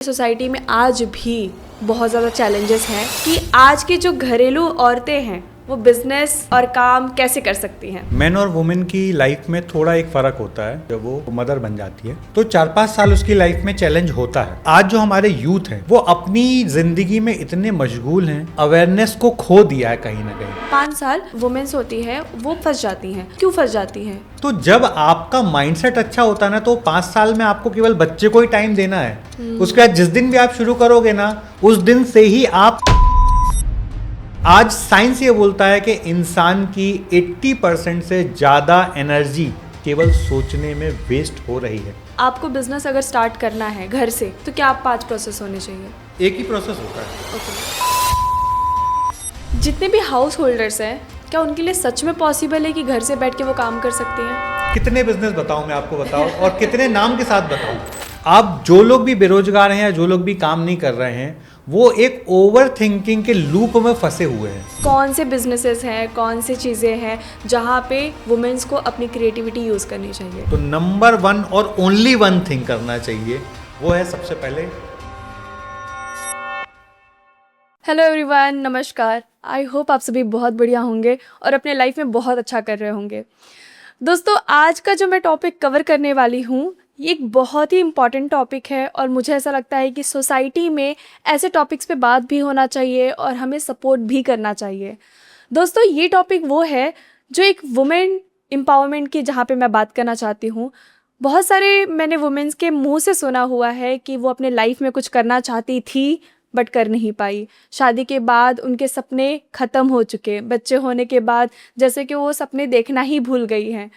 Society में आज भी बहुत ज़्यादा चैलेंजेस हैं कि आज की जो घरेलू औरतें हैं वो बिजनेस और काम कैसे कर सकती हैं। मैन और वुमेन की लाइफ में थोड़ा एक फर्क होता है जब वो मदर बन जाती है तो 4-5 साल उसकी लाइफ में चैलेंज होता है। आज जो हमारे यूथ है वो अपनी जिंदगी में इतने मशगूल हैं, अवेयरनेस को खो दिया है कहीं ना कहीं। 5 साल वुमेन्स होती है वो फंस जाती हैं। क्यों फंस जाती हैं? तो जब आपका माइंडसेट अच्छा होता है ना तो 5 साल में आपको केवल बच्चे को ही टाइम देना है। उसके बाद जिस दिन भी आप शुरू करोगे ना उस दिन से ही आप आज साइंस ये बोलता है कि इंसान की 80% से ज़्यादा एनर्जी केवल सोचने में वेस्ट हो रही है। आपको बिजनेस अगर स्टार्ट करना है घर से तो क्या आप 5 प्रोसेस होने चाहिए? एक ही प्रोसेस होता है। ओके। जितने भी हाउस होल्डर्स हैं क्या उनके लिए सच में पॉसिबल है कि घर से बैठ के वो काम कर सकते हैं? कितने बिजनेस बताऊं मैं आपको, बताओ, और कितने नाम के साथ बताऊं। आप जो लोग भी बेरोजगार हैं या जो लोग भी काम नहीं कर रहे हैं वो एक ओवर थिंकिंग के लूप में फंसे हुए हैं। कौन से बिजनेसेस हैं, कौन सी चीज़ें हैं जहाँ पे वुमेन्स को अपनी क्रिएटिविटी यूज़ करनी चाहिए? तो नंबर 1 और ओनली 1 थिंग करना चाहिए वो है सबसे पहले। हेलो एवरीवन, नमस्कार। आई होप आप सभी बहुत बढ़िया होंगे और अपने लाइफ में बहुत अच्छा कर रहे होंगे। दोस्तों, आज का जो मैं टॉपिक कवर करने वाली हूँ ये एक बहुत ही इम्पॉर्टेंट टॉपिक है और मुझे ऐसा लगता है कि सोसाइटी में ऐसे टॉपिक्स पे बात भी होना चाहिए और हमें सपोर्ट भी करना चाहिए। दोस्तों, ये टॉपिक वो है जो एक वुमेन एम्पावरमेंट की जहाँ पे मैं बात करना चाहती हूँ। बहुत सारे मैंने वुमेन्स के मुंह से सुना हुआ है कि वो अपने लाइफ में कुछ करना चाहती थी बट कर नहीं पाई। शादी के बाद उनके सपने ख़त्म हो चुके, बच्चे होने के बाद जैसे कि वो सपने देखना ही भूल गई हैं।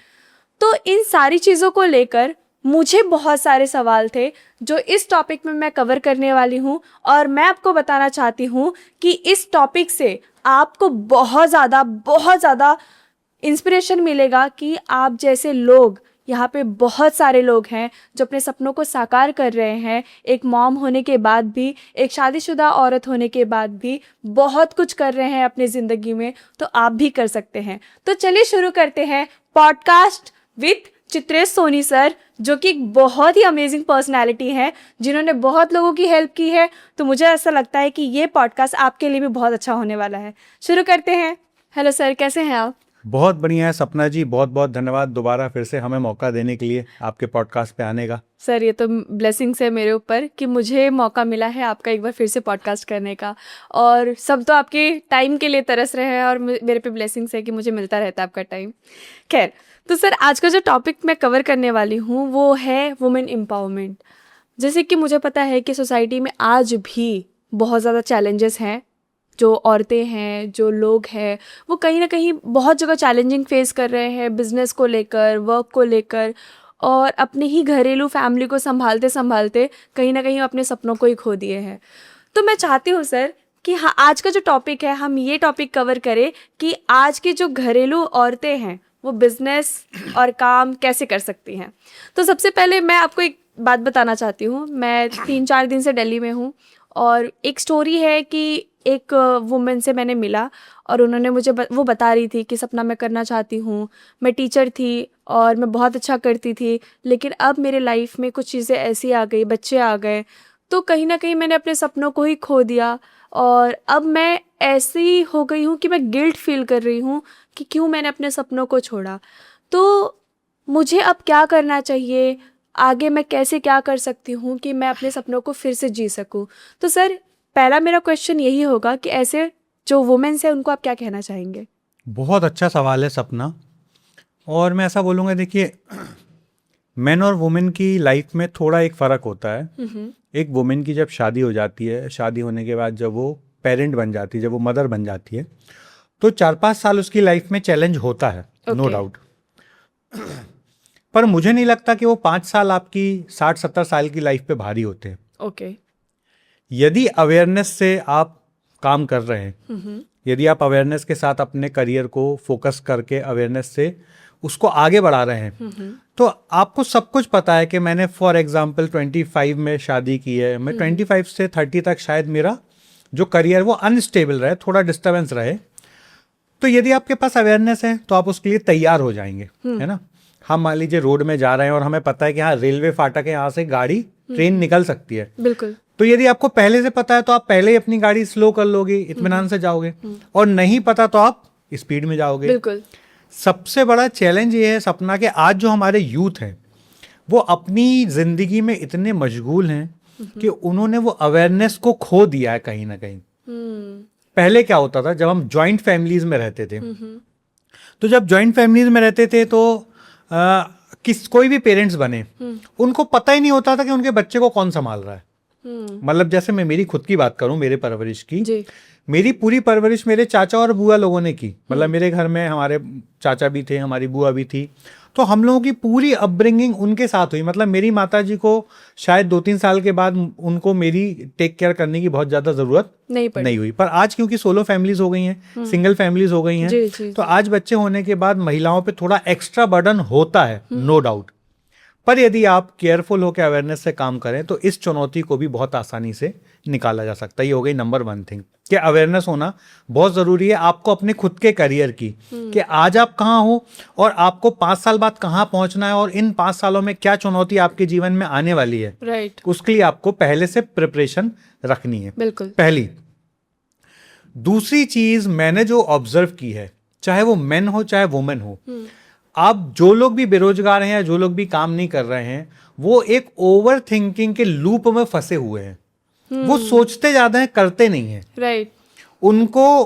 तो इन सारी चीज़ों को लेकर मुझे बहुत सारे सवाल थे जो इस टॉपिक में मैं कवर करने वाली हूँ और मैं आपको बताना चाहती हूँ कि इस टॉपिक से आपको बहुत ज़्यादा इंस्पिरेशन मिलेगा कि आप जैसे लोग यहाँ पे बहुत सारे लोग हैं जो अपने सपनों को साकार कर रहे हैं। एक मॉम होने के बाद भी, एक शादीशुदा औरत होने के बाद भी बहुत कुछ कर रहे हैं अपनी ज़िंदगी में, तो आप भी कर सकते हैं। तो चलिए शुरू करते हैं podcast with Chitresh Soni sir, जो कि एक बहुत ही अमेजिंग पर्सनैलिटी है जिन्होंने बहुत लोगों की हेल्प की है। तो मुझे ऐसा लगता है कि ये पॉडकास्ट आपके लिए भी बहुत अच्छा होने वाला है। शुरू करते हैं। हेलो सर, कैसे हैं आप? बहुत बढ़िया है सपना जी, बहुत बहुत धन्यवाद दोबारा फिर से हमें मौका देने के लिए आपके पॉडकास्ट पे आने का। सर, ये तो ब्लेसिंग्स है मेरे ऊपर कि मुझे मौका मिला है आपका एक बार फिर से पॉडकास्ट करने का। और सब तो आपके टाइम के लिए तरस रहे हैं और मेरे पे ब्लेसिंग्स है कि मुझे मिलता रहता है आपका टाइम। खैर, तो सर आज का जो टॉपिक मैं कवर करने वाली हूँ वो है वुमेन एम्पावरमेंट। जैसे कि मुझे पता है कि सोसाइटी में आज भी बहुत ज़्यादा चैलेंजेस हैं। जो औरतें हैं, जो लोग हैं, वो कहीं ना कहीं बहुत जगह चैलेंजिंग फेस कर रहे हैं बिजनेस को लेकर, वर्क को लेकर, और अपने ही घरेलू फैमिली को संभालते संभालते कहीं ना कहीं अपने सपनों को ही खो दिए हैं। तो मैं चाहती हूँ सर कि हाँ, आज का जो टॉपिक है हम ये टॉपिक कवर करें कि आज की जो घरेलू औरतें हैं वो बिजनेस और काम कैसे कर सकती हैं। तो सबसे पहले मैं आपको एक बात बताना चाहती हूँ। मैं 3-4 दिन से दिल्ली में हूँ और एक स्टोरी है कि एक वुमेन से मैंने मिला और उन्होंने मुझे वो बता रही थी कि सपना मैं करना चाहती हूँ, मैं टीचर थी और मैं बहुत अच्छा करती थी, लेकिन अब मेरे लाइफ में कुछ चीज़ें ऐसी आ गई, बच्चे आ गए, तो कहीं ना कहीं मैंने अपने सपनों को ही खो दिया और अब मैं ऐसी हो गई हूँ कि मैं गिल्ट फील कर रही हूँ कि क्यों मैंने अपने सपनों को छोड़ा। तो मुझे अब क्या करना चाहिए, आगे मैं कैसे क्या कर सकती हूँ कि मैं अपने सपनों को फिर से जी सकूँ। तो सर, पहला मेरा क्वेश्चन यही होगा कि ऐसे जो वुमेन्स हैं उनको आप क्या कहना चाहेंगे? बहुत अच्छा सवाल है सपना, और मैं ऐसा बोलूँगा, देखिए मेन और वुमेन की लाइफ में थोड़ा एक फ़र्क होता है। एक वुमेन की जब शादी हो जाती है, शादी होने के बाद जब वो पेरेंट बन जाती है, जब वो मदर बन जाती है, तो 4-5 साल उसकी लाइफ में चैलेंज होता है, नो डाउट। पर मुझे नहीं लगता कि वो 5 साल आपकी 60-70 साल की लाइफ पे भारी होते हैं। ओके। यदि अवेयरनेस से आप काम कर रहे हैं, यदि आप अवेयरनेस के साथ अपने करियर को फोकस करके अवेयरनेस से उसको आगे बढ़ा रहे हैं, तो आपको सब कुछ पता है कि मैंने फॉर एग्जांपल 25 में शादी की है, मैं 25 से 30 तक शायद मेरा जो करियर वो अनस्टेबल रहे, थोड़ा डिस्टर्बेंस रहे। तो यदि आपके पास अवेयरनेस है तो आप उसके लिए तैयार हो जाएंगे, है ना। हम मान लीजिए रोड में जा रहे हैं और हमें पता है कि हाँ रेलवे फाटक है, यहाँ से गाड़ी ट्रेन निकल सकती है, बिल्कुल। तो यदि आपको पहले से पता है तो आप पहले ही अपनी गाड़ी स्लो कर लोगे, इत्मीनान से जाओगे, और नहीं पता तो आप स्पीड में जाओगे। बिल्कुल। सबसे बड़ा चैलेंज ये है सपना कि आज जो हमारे यूथ हैं वो अपनी जिंदगी में इतने मशगूल हैं कि उन्होंने वो अवेयरनेस को खो दिया है कहीं ना कहीं। पहले क्या होता था, जब हम जॉइंट फैमिलीज में रहते थे, तो जब जॉइंट फैमिलीज में रहते थे तो कोई भी पेरेंट्स बने उनको पता ही नहीं होता था कि उनके बच्चे को कौन संभाल रहा है। मतलब जैसे मैं मेरी खुद की बात करूं, मेरे परवरिश की जी। मेरी पूरी परवरिश मेरे चाचा और बुआ लोगों ने की। मतलब मेरे घर में हमारे चाचा भी थे, हमारी बुआ भी थी, तो हम लोगों की पूरी अपब्रिंगिंग उनके साथ हुई। मतलब मेरी माताजी को शायद 2-3 साल के बाद उनको मेरी टेक केयर करने की बहुत ज्यादा जरूरत नहीं हुई। पर आज क्योंकि सोलो फैमिलीज हो गई हैं, सिंगल फैमिलीज हो गई हैं, तो आज बच्चे होने के बाद महिलाओं पे थोड़ा एक्स्ट्रा बर्डन होता है, नो डाउट। पर यदि आप केयरफुल होकर अवेयरनेस से काम करें तो इस चुनौती को भी बहुत आसानी से निकाला जा सकता है। ये हो गई नंबर 1 थिंग कि अवेयरनेस होना बहुत जरूरी है आपको अपने खुद के करियर की, कि आज आप कहाँ हो और आपको 5 साल बाद कहाँ पहुंचना है और इन 5 सालों में क्या चुनौती आपके जीवन में आने वाली है। राइट। उसके लिए आपको पहले से प्रिपरेशन रखनी है। बिल्कुल। पहली। दूसरी चीज मैंने जो ऑब्जर्व की है, चाहे वो मेन हो चाहे वुमेन हो, आप जो लोग भी बेरोजगार हैं या जो लोग भी काम नहीं कर रहे हैं, वो एक ओवर थिंकिंग के लूप में फंसे हुए हैं। वो सोचते ज्यादा हैं, करते नहीं हैं। राइट। उनको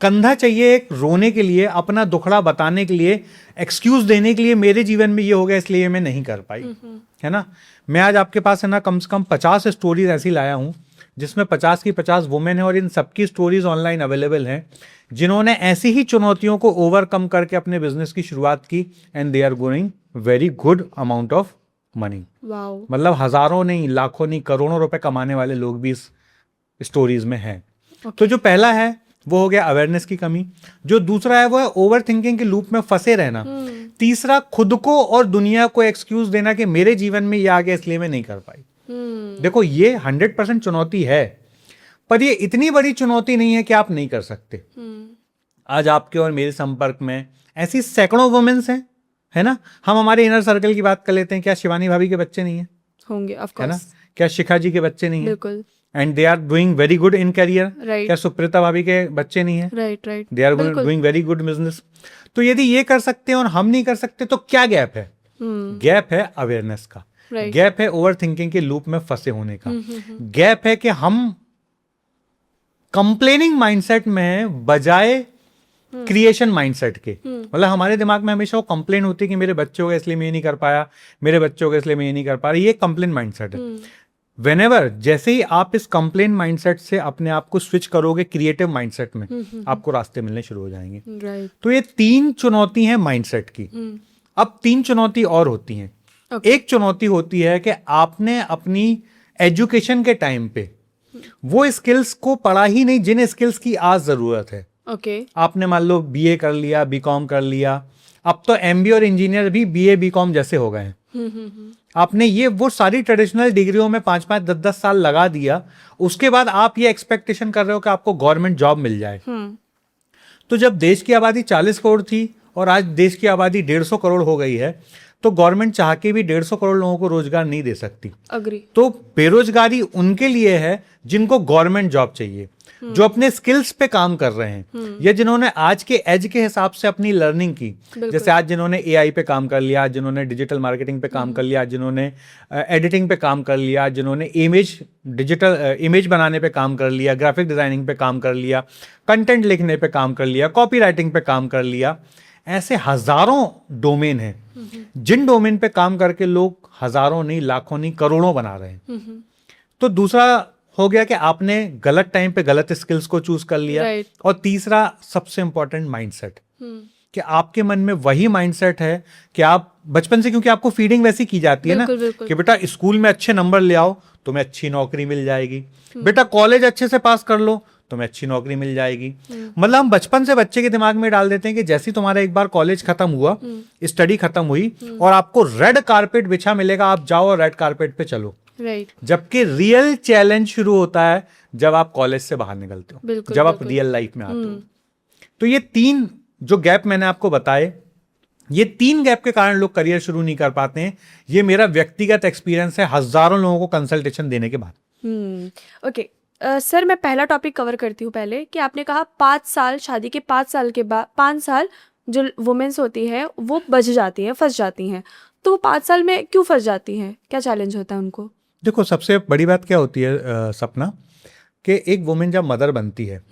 कंधा चाहिए एक रोने के लिए, अपना दुखड़ा बताने के लिए, एक्सक्यूज देने के लिए, मेरे जीवन में ये हो गया इसलिए मैं नहीं कर पाई, है ना। मैं आज आपके पास है ना कम से कम 50 स्टोरीज ऐसी लाया हूं जिसमें 50 की 50 वुमेन है, और इन सबकी स्टोरीज ऑनलाइन अवेलेबल हैं, जिन्होंने ऐसी ही चुनौतियों को ओवरकम करके अपने बिजनेस की शुरुआत की, and they are going very good amount of money. मतलब हजारों नहीं, लाखों नहीं, करोड़ों रुपए कमाने वाले लोग भी इस स्टोरीज में हैं। तो जो पहला है वो हो गया अवेयरनेस की कमी। जो दूसरा है वो है ओवर थिंकिंग के लूप में फंसे रहना। तीसरा, खुद को और दुनिया को एक्सक्यूज देना कि मेरे जीवन में ये आ गया इसलिए मैं नहीं कर पाई। देखो ये 100% चुनौती है, पर ये इतनी बड़ी चुनौती नहीं है कि आप नहीं कर सकते। आज आपके और मेरे संपर्क में ऐसी सैकड़ों वुमेन्स हैं, है ना। हम हमारे इनर सर्कल की बात कर लेते हैं, क्या शिवानी भाभी के बच्चे नहीं है? होंगे, ऑफ कोर्स, है ना। क्या शिखा जी के बच्चे नहीं है? बिल्कुल। And they are doing very good in career. क्या सुप्रीता भाभी के बच्चे नहीं है? Right. They are doing very good business. तो यदि ये कर सकते हैं और हम नहीं कर सकते तो क्या गैप है? गैप है अवेयरनेस का, गैप है ओवर थिंकिंग के लूप में फंसे होने का, गैप है कि हम कंप्लेनिंग माइंडसेट में बजाय क्रिएशन माइंडसेट के। मतलब हमारे दिमाग में हमेशा वो कंप्लेन होती है कि मेरे बच्चे हो गए इसलिए मैं ये नहीं कर पाया, मेरे बच्चे हो गए इसलिए मैं ये नहीं कर पा रहा। ये कंप्लेन माइंडसेट है। व्हेनेवर जैसे ही आप इस कंप्लेन माइंडसेट से अपने आप को स्विच करोगे क्रिएटिव माइंडसेट में, आपको रास्ते मिलने शुरू हो जाएंगे। तो ये 3 चुनौती है माइंडसेट की। अब 3 चुनौती और होती हैं। एक चुनौती होती है कि आपने अपनी एजुकेशन के टाइम पे वो स्किल्स को पढ़ा ही नहीं जिन स्किल्स की आज जरूरत है। आपने मान लो बीए कर लिया, बीकॉम कर लिया, अब तो एमबीए और इंजीनियर भी बीए बीकॉम जैसे हो गए हैं। आपने ये वो सारी ट्रेडिशनल डिग्रियों में 5-5, 10-10 साल लगा दिया, उसके बाद आप ये एक्सपेक्टेशन कर रहे हो कि आपको गवर्नमेंट जॉब मिल जाए। तो जब देश की आबादी 40 करोड़ थी और आज देश की आबादी 150 करोड़ हो गई है, तो गवर्नमेंट चाह के भी 150 करोड़ लोगों को रोजगार नहीं दे सकती। अग्री। तो बेरोजगारी उनके लिए है जिनको गवर्नमेंट जॉब चाहिए, जो अपने स्किल्स पे काम कर रहे हैं, या जिन्होंने आज के एज के हिसाब से अपनी लर्निंग की। जैसे आज जिन्होंने एआई पे काम कर लिया, जिन्होंने डिजिटल मार्केटिंग पे काम कर लिया, जिन्होंने एडिटिंग पे काम कर लिया, जिन्होंने डिजिटल इमेज बनाने पे काम कर लिया, ग्राफिक डिजाइनिंग पे काम कर लिया, कंटेंट लिखने पे काम कर लिया, कॉपी राइटिंग पे काम कर लिया। ऐसे हजारों डोमेन हैं जिन डोमेन पे काम करके लोग हजारों नहीं, लाखों नहीं, करोड़ों बना रहे हैं। तो दूसरा हो गया कि आपने गलत टाइम पे गलत स्किल्स को चूज कर लिया। और तीसरा सबसे इंपॉर्टेंट माइंडसेट, कि आपके मन में वही माइंडसेट है कि आप बचपन से, क्योंकि आपको फीडिंग वैसी की जाती है ना कि बेटा स्कूल में अच्छे नंबर ले आओ तुम्हें अच्छी नौकरी मिल जाएगी, बेटा कॉलेज अच्छे से पास कर लो तुम्हें अच्छी नौकरी मिल जाएगी। मतलब हम बचपन से बच्चे के दिमाग में डाल देते हैं कि जैसे ही तुम्हारा एक बार कॉलेज खत्म हुआ, स्टडी खत्म हुई और आपको रेड कारपेट बिछा मिलेगा, आप जाओ और रेड कारपेट पे चलो। जबकि रियल चैलेंज शुरू होता है जब आप कॉलेज से बाहर निकलते हो, जब आप रियल लाइफ में आते हो। तो ये 3 जो गैप मैंने आपको बताए, ये 3 गैप के कारण लोग करियर शुरू नहीं कर पाते हैं। ये मेरा व्यक्तिगत एक्सपीरियंस है हजारों लोगों को कंसल्टेशन देने के बाद। ओके सर, मैं पहला टॉपिक कवर करती हूँ पहले, कि आपने कहा 5 साल, शादी के 5 साल के बाद 5 साल जो वुमेन्स होती है वो बच जाती हैं, फंस जाती हैं। तो वो 5 साल में क्यों फंस जाती हैं, क्या चैलेंज होता है उनको? देखो, सबसे बड़ी बात क्या होती है सपना, कि एक वुमेन जब मदर बनती है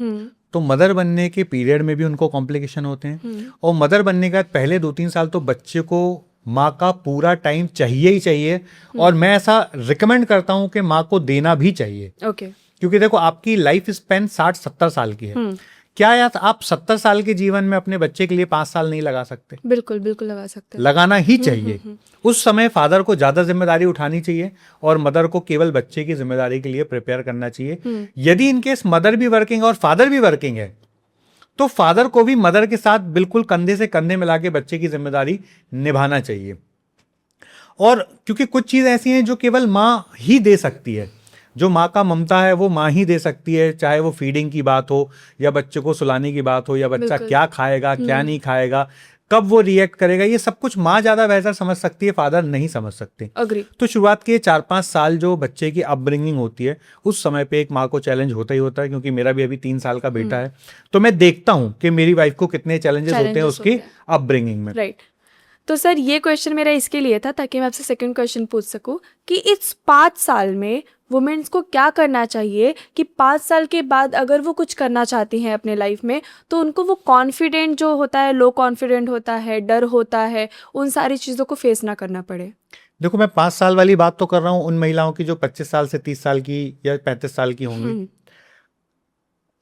तो मदर बनने के पीरियड में भी उनको कॉम्प्लिकेशन होते हैं, और मदर बनने के बाद पहले 2-3 साल तो बच्चे को माँ का पूरा टाइम चाहिए ही चाहिए, और मैं ऐसा रिकमेंड करता हूँ कि माँ को देना भी चाहिए। ओके। क्योंकि देखो, आपकी लाइफ स्पेन 60-70 साल की है। क्या यार आप 70 साल के जीवन में अपने बच्चे के लिए 5 साल नहीं लगा सकते? बिल्कुल बिल्कुल लगा सकते हैं। लगाना ही चाहिए। उस समय फादर को ज्यादा जिम्मेदारी उठानी चाहिए और मदर को केवल बच्चे की जिम्मेदारी के लिए प्रिपेयर करना चाहिए। यदि इनकेस मदर भी वर्किंग और फादर भी वर्किंग है, तो फादर को भी मदर के साथ बिल्कुल कंधे से कंधे मिला के बच्चे की जिम्मेदारी निभाना चाहिए। और क्योंकि कुछ चीज़ ऐसी हैं जो केवल माँ ही दे सकती है, जो माँ का ममता है वो माँ ही दे सकती है, चाहे वो फीडिंग की बात हो या बच्चे को सुलाने की बात हो, या बच्चा क्या खाएगा क्या नहीं खाएगा, कब वो रिएक्ट करेगा, ये सब कुछ माँ ज्यादा बेहतर समझ सकती है, फादर नहीं समझ सकते। अग्री। तो शुरुआत के 4-5 साल जो बच्चे की अपब्रिंगिंग होती है, उस समय पे एक माँ को चैलेंज होता ही होता है। क्योंकि मेरा भी अभी 3 साल का बेटा है, तो मैं देखता हूँ कि मेरी वाइफ को कितने चैलेंजेस होते हैं उसकी अपब्रिंगिंग में। राइट। तो सर, ये क्वेश्चन मेरा इसके लिए था ताकि मैं आपसे सेकंड क्वेश्चन पूछ सकूं कि इस 5 साल में वुमेन्स को क्या करना चाहिए कि 5 साल के बाद अगर वो कुछ करना चाहती हैं अपने लाइफ में, तो उनको वो कॉन्फिडेंट जो होता है, लो कॉन्फिडेंट होता है, डर होता है, उन सारी चीज़ों को फेस ना करना पड़े। देखो, मैं 5 साल वाली बात तो कर रहा हूँ उन महिलाओं की जो 25 साल से 30 साल की या 35 साल की होंगी।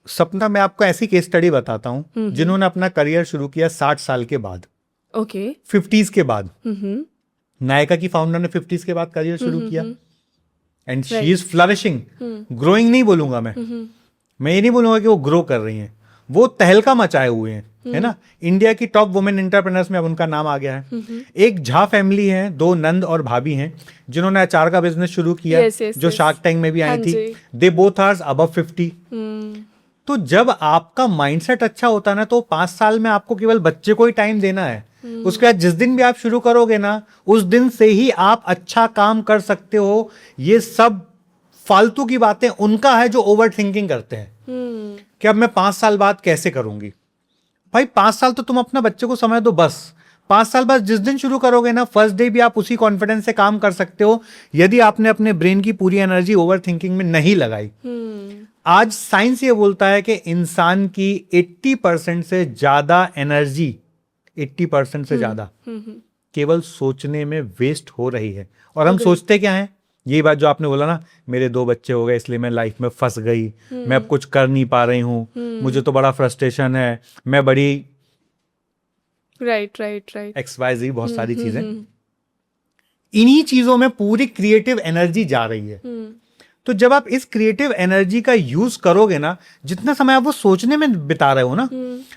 सपना, मैं आपको ऐसी केस स्टडी बताता हूँ जिन्होंने अपना करियर शुरू किया 60 साल के बाद। ओके। 50s के बाद। नायका की फाउंडर ने 50s के बाद करियर शुरू किया, and she is flourishing. Growing नहीं बोलूंगा मैं ये नहीं बोलूंगा कि वो ग्रो कर रही हैं, वो तहलका मचाए हुए हैं, है ना। इंडिया की टॉप वुमेन एंटरप्रेन्योर्स में अब उनका नाम आ गया है। एक झा फैमिली है, 2 नंद और भाभी हैं जिन्होंने अचार का बिजनेस शुरू किया, जो शार्क टैंक में भी आई थी। They both are above 50। तो जब आपका माइंडसेट अच्छा होता है ना, तो 5 साल में आपको केवल बच्चे को ही टाइम देना है। उसके बाद जिस दिन भी आप शुरू करोगे ना, उस दिन से ही आप अच्छा काम कर सकते हो। ये सब फालतू की बातें उनका है जो ओवर थिंकिंग करते हैं कि अब मैं 5 साल बाद कैसे करूंगी। भाई 5 साल तो तुम अपना बच्चे को समय दो बस। 5 साल बाद जिस दिन शुरू करोगे ना, फर्स्ट डे भी आप उसी कॉन्फिडेंस से काम कर सकते हो, यदि आपने अपने ब्रेन की पूरी एनर्जी ओवर थिंकिंग में नहीं लगाई। आज साइंस ये बोलता है कि इंसान की 80% से ज्यादा एनर्जी, 80% से ज्यादा केवल सोचने में वेस्ट हो रही है। और हम सोचते क्या है, यही बात जो आपने बोला ना, मेरे 2 बच्चे हो गए इसलिए मैं लाइफ में फंस गई, मैं अब कुछ कर नहीं पा रही हूँ, मुझे तो बड़ा फ्रस्ट्रेशन है, मैं बड़ी राइट XYZ बहुत सारी चीजें। इन्हीं चीजों में पूरी क्रिएटिव एनर्जी जा रही है। तो जब आप इस क्रिएटिव एनर्जी का यूज करोगे ना, जितना समय आप वो सोचने में बिता रहे हो ना,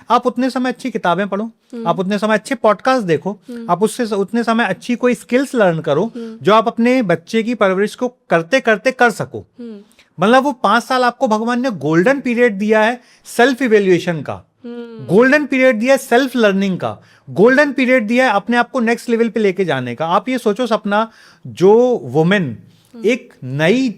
आप उतने समय अच्छी किताबें पढ़ो, आप उतने समय अच्छे पॉडकास्ट देखो, आप उससे उतने समय अच्छी कोई स्किल्स लर्न करो जो आप अपने बच्चे की परवरिश को करते करते कर सको। मतलब वो 5 साल आपको भगवान ने गोल्डन पीरियड दिया है सेल्फ इवेल्युएशन का, गोल्डन पीरियड दिया है सेल्फ लर्निंग का, गोल्डन पीरियड दिया है अपने आप को नेक्स्ट लेवल पे लेके जाने का। आप ये सोचो सपना, जो वुमेन एक नई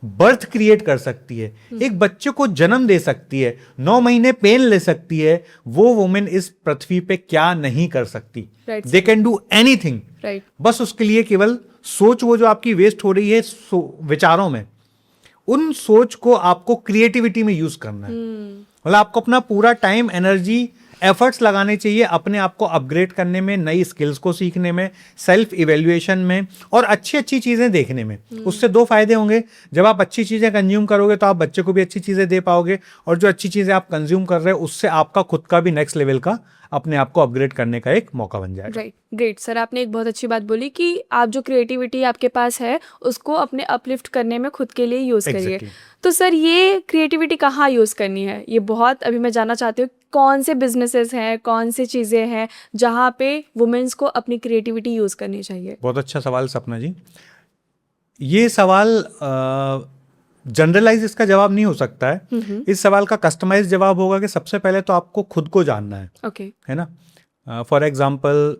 बर्थ क्रिएट कर सकती है, एक बच्चे को जन्म दे सकती है, 9 महीने पेन ले सकती है, वो वुमेन इस पृथ्वी पे क्या नहीं कर सकती। They can do anything. बस उसके लिए केवल सोच, वो जो आपकी वेस्ट हो रही है विचारों में, उन सोच को आपको क्रिएटिविटी में यूज करना है। मतलब आपको अपना पूरा टाइम, एनर्जी, एफर्ट्स लगाने चाहिए अपने आप को अपग्रेड करने में, नई स्किल्स को सीखने में, सेल्फ इवेल्युएशन में और अच्छी अच्छी चीजें देखने में। उससे 2 फायदे होंगे। जब आप अच्छी चीजें कंज्यूम करोगे तो आप बच्चे को भी अच्छी चीजें दे पाओगे, और जो अच्छी चीजें आप कंज्यूम कर रहे हो उससे आपका खुद का भी नेक्स्ट लेवल का अपने आप को अपग्रेड करने का एक मौका बन जाएगा। राइट, ग्रेट सर, आपने एक बहुत अच्छी बात बोली कि आप जो क्रिएटिविटी आपके पास है उसको अपने अपलिफ्ट करने में खुद के लिए यूज करिए। तो सर, ये क्रिएटिविटी कहाँ यूज करनी है, ये बहुत अभी मैं जानना चाहती हूँ। कौन से बिजनेसेस हैं, कौन सी चीजें हैं जहाँ पे वुमेन्स को अपनी क्रिएटिविटी यूज करनी चाहिए? बहुत अच्छा सवाल सपना जी। ये सवाल जनरलाइज इसका जवाब नहीं हो सकता है। इस सवाल का कस्टमाइज जवाब होगा कि सबसे पहले तो आपको खुद को जानना है। है ना। फॉर एग्जाम्पल,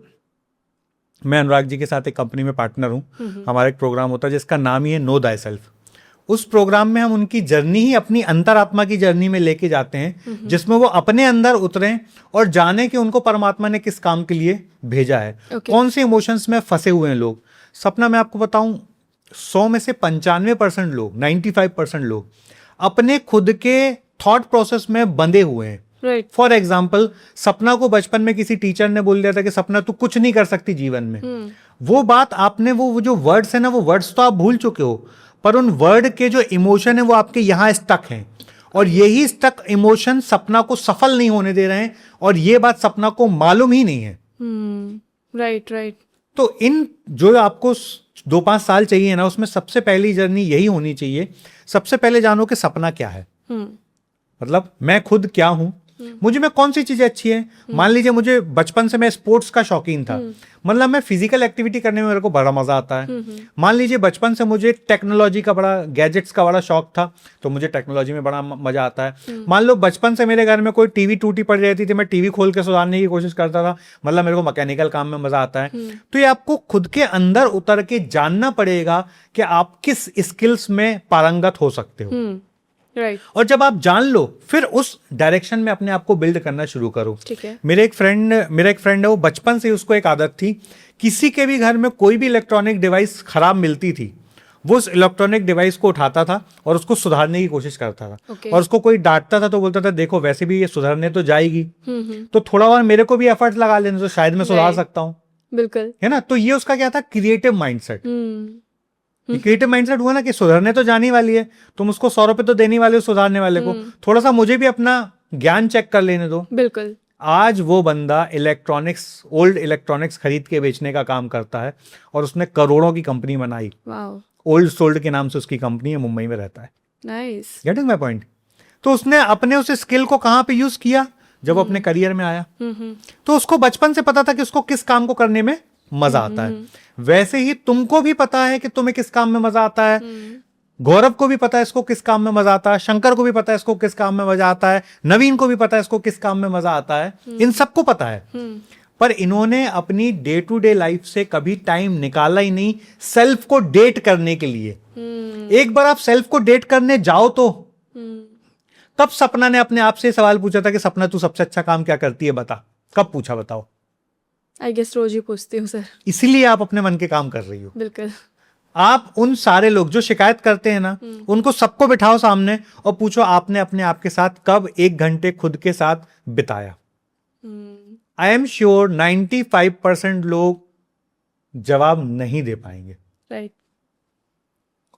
मैं अनुराग जी के साथ एक कंपनी में पार्टनर हूँ। हमारा एक प्रोग्राम होता है जिसका नाम ही है नो दाई सेल्फ। उस प्रोग्राम में हम उनकी जर्नी ही अपनी अंतरात्मा की जर्नी में लेके जाते हैं, जिसमें वो अपने अंदर उतरें और जाने कि उनको परमात्मा ने किस काम के लिए भेजा है, कौन से इमोशंस में फंसे हुए हैं लोग। सपना, मैं आपको बताऊं, 100 में से 95% लोग, 95% लोग अपने खुद के थॉट प्रोसेस में बंधे हुए हैं। फॉर एग्जाम्पल, सपना को बचपन में किसी टीचर ने बोल दिया था कि सपना तू कुछ नहीं कर सकती जीवन में। वो बात आपने, वो जो वर्ड्स है ना, वो वर्ड्स तो आप भूल चुके हो, पर उन वर्ड के जो इमोशन है वो आपके यहां स्टक हैं, और यही स्टक इमोशन सपना को सफल नहीं होने दे रहे हैं, और ये बात सपना को मालूम ही नहीं है। राइट। तो इन जो आपको 2-5 साल चाहिए ना, उसमें सबसे पहली जर्नी यही होनी चाहिए। सबसे पहले जानो कि सपना क्या है, मतलब मैं खुद क्या हूं, मुझे में कौन सी चीजें अच्छी है। मान लीजिए मुझे बचपन से मैं स्पोर्ट्स का शौकीन था, मतलब मैं फिजिकल एक्टिविटी करने में मेरे को बड़ा मजा आता है। मान लीजिए बचपन से मुझे टेक्नोलॉजी का बड़ा, गैजेट्स का बड़ा शौक था, तो मुझे टेक्नोलॉजी में बड़ा मजा आता है। मान लो बचपन से मेरे घर में कोई टीवी टूटी पड़ जाती थी, मैं टीवी खोल के सुधारने की कोशिश करता था, मतलब मेरे को मैकेनिकल काम में मजा आता है। तो ये आपको खुद के अंदर उतर के जानना पड़ेगा कि आप किस स्किल्स में पारंगत हो सकते हो। राइट। और जब आप जान लो, फिर उस डायरेक्शन में अपने आप को बिल्ड करना शुरू करो। ठीक है। मेरा एक फ्रेंड है, वो बचपन से उसको एक आदत थी, किसी के भी घर में कोई भी इलेक्ट्रॉनिक डिवाइस खराब मिलती थी, वो उस इलेक्ट्रॉनिक डिवाइस को उठाता था और उसको सुधारने की कोशिश करता था। और उसको कोई डांटता था तो बोलता था देखो वैसे भी ये सुधारने तो जाएगी, तो थोड़ा और मेरे को भी एफर्ट लगा लेने तो शायद मैं सुधार सकता हूँ। बिल्कुल, है ना। तो ये उसका क्या था, क्रिएटिव माइंडसेट। क्रिएटिव माइंडसेट हुआ ना कि सुधरने तो जाने वाली है, तुम उसको 100 रुपए तो देने वाले हो सुधारने वाले को, थोड़ा सा मुझे भी अपना ज्ञान चेक कर लेने दो। बिल्कुल। आज वो बंदा ओल्ड इलेक्ट्रॉनिक्स खरीद के बेचने का काम करता है, और उसने करोड़ों की कंपनी बनाई। ओल्ड सोल्ड के नाम से उसकी कंपनी है, मुंबई में रहता है। नाइस। Getting my point. तो उसने अपने उस स्किल को कहां पे यूज किया, जब अपने करियर में आया। तो उसको बचपन से पता था कि उसको किस काम को करने में मजा आता है। वैसे ही तुमको भी पता है कि तुम्हें किस काम में मजा आता है, गौरव को भी पता है इसको किस काम में मजा आता है, शंकर को भी पता है इसको किस काम में मजा आता है, नवीन को भी पता है इसको किस काम में मजा आता है, इन सबको पता है। पर इन्होंने अपनी डे टू डे लाइफ से कभी टाइम निकाला ही नहीं सेल्फ को डेट करने के लिए। एक बार आप सेल्फ को डेट करने जाओ तो तब सपना ने अपने आप से सवाल पूछा था कि सपना तू सबसे अच्छा काम क्या करती है बता। कब पूछा बताओ? आई गेस रोज ही पूछती हूँ सर। इसीलिए आप अपने मन के काम कर रही हो। बिल्कुल। आप उन सारे लोग जो शिकायत करते हैं ना, उनको सबको बिठाओ सामने और पूछो आपने अपने आप के साथ कब 1 घंटे खुद के साथ बिताया। आई एम श्योर 95% लोग जवाब नहीं दे पाएंगे। राइट।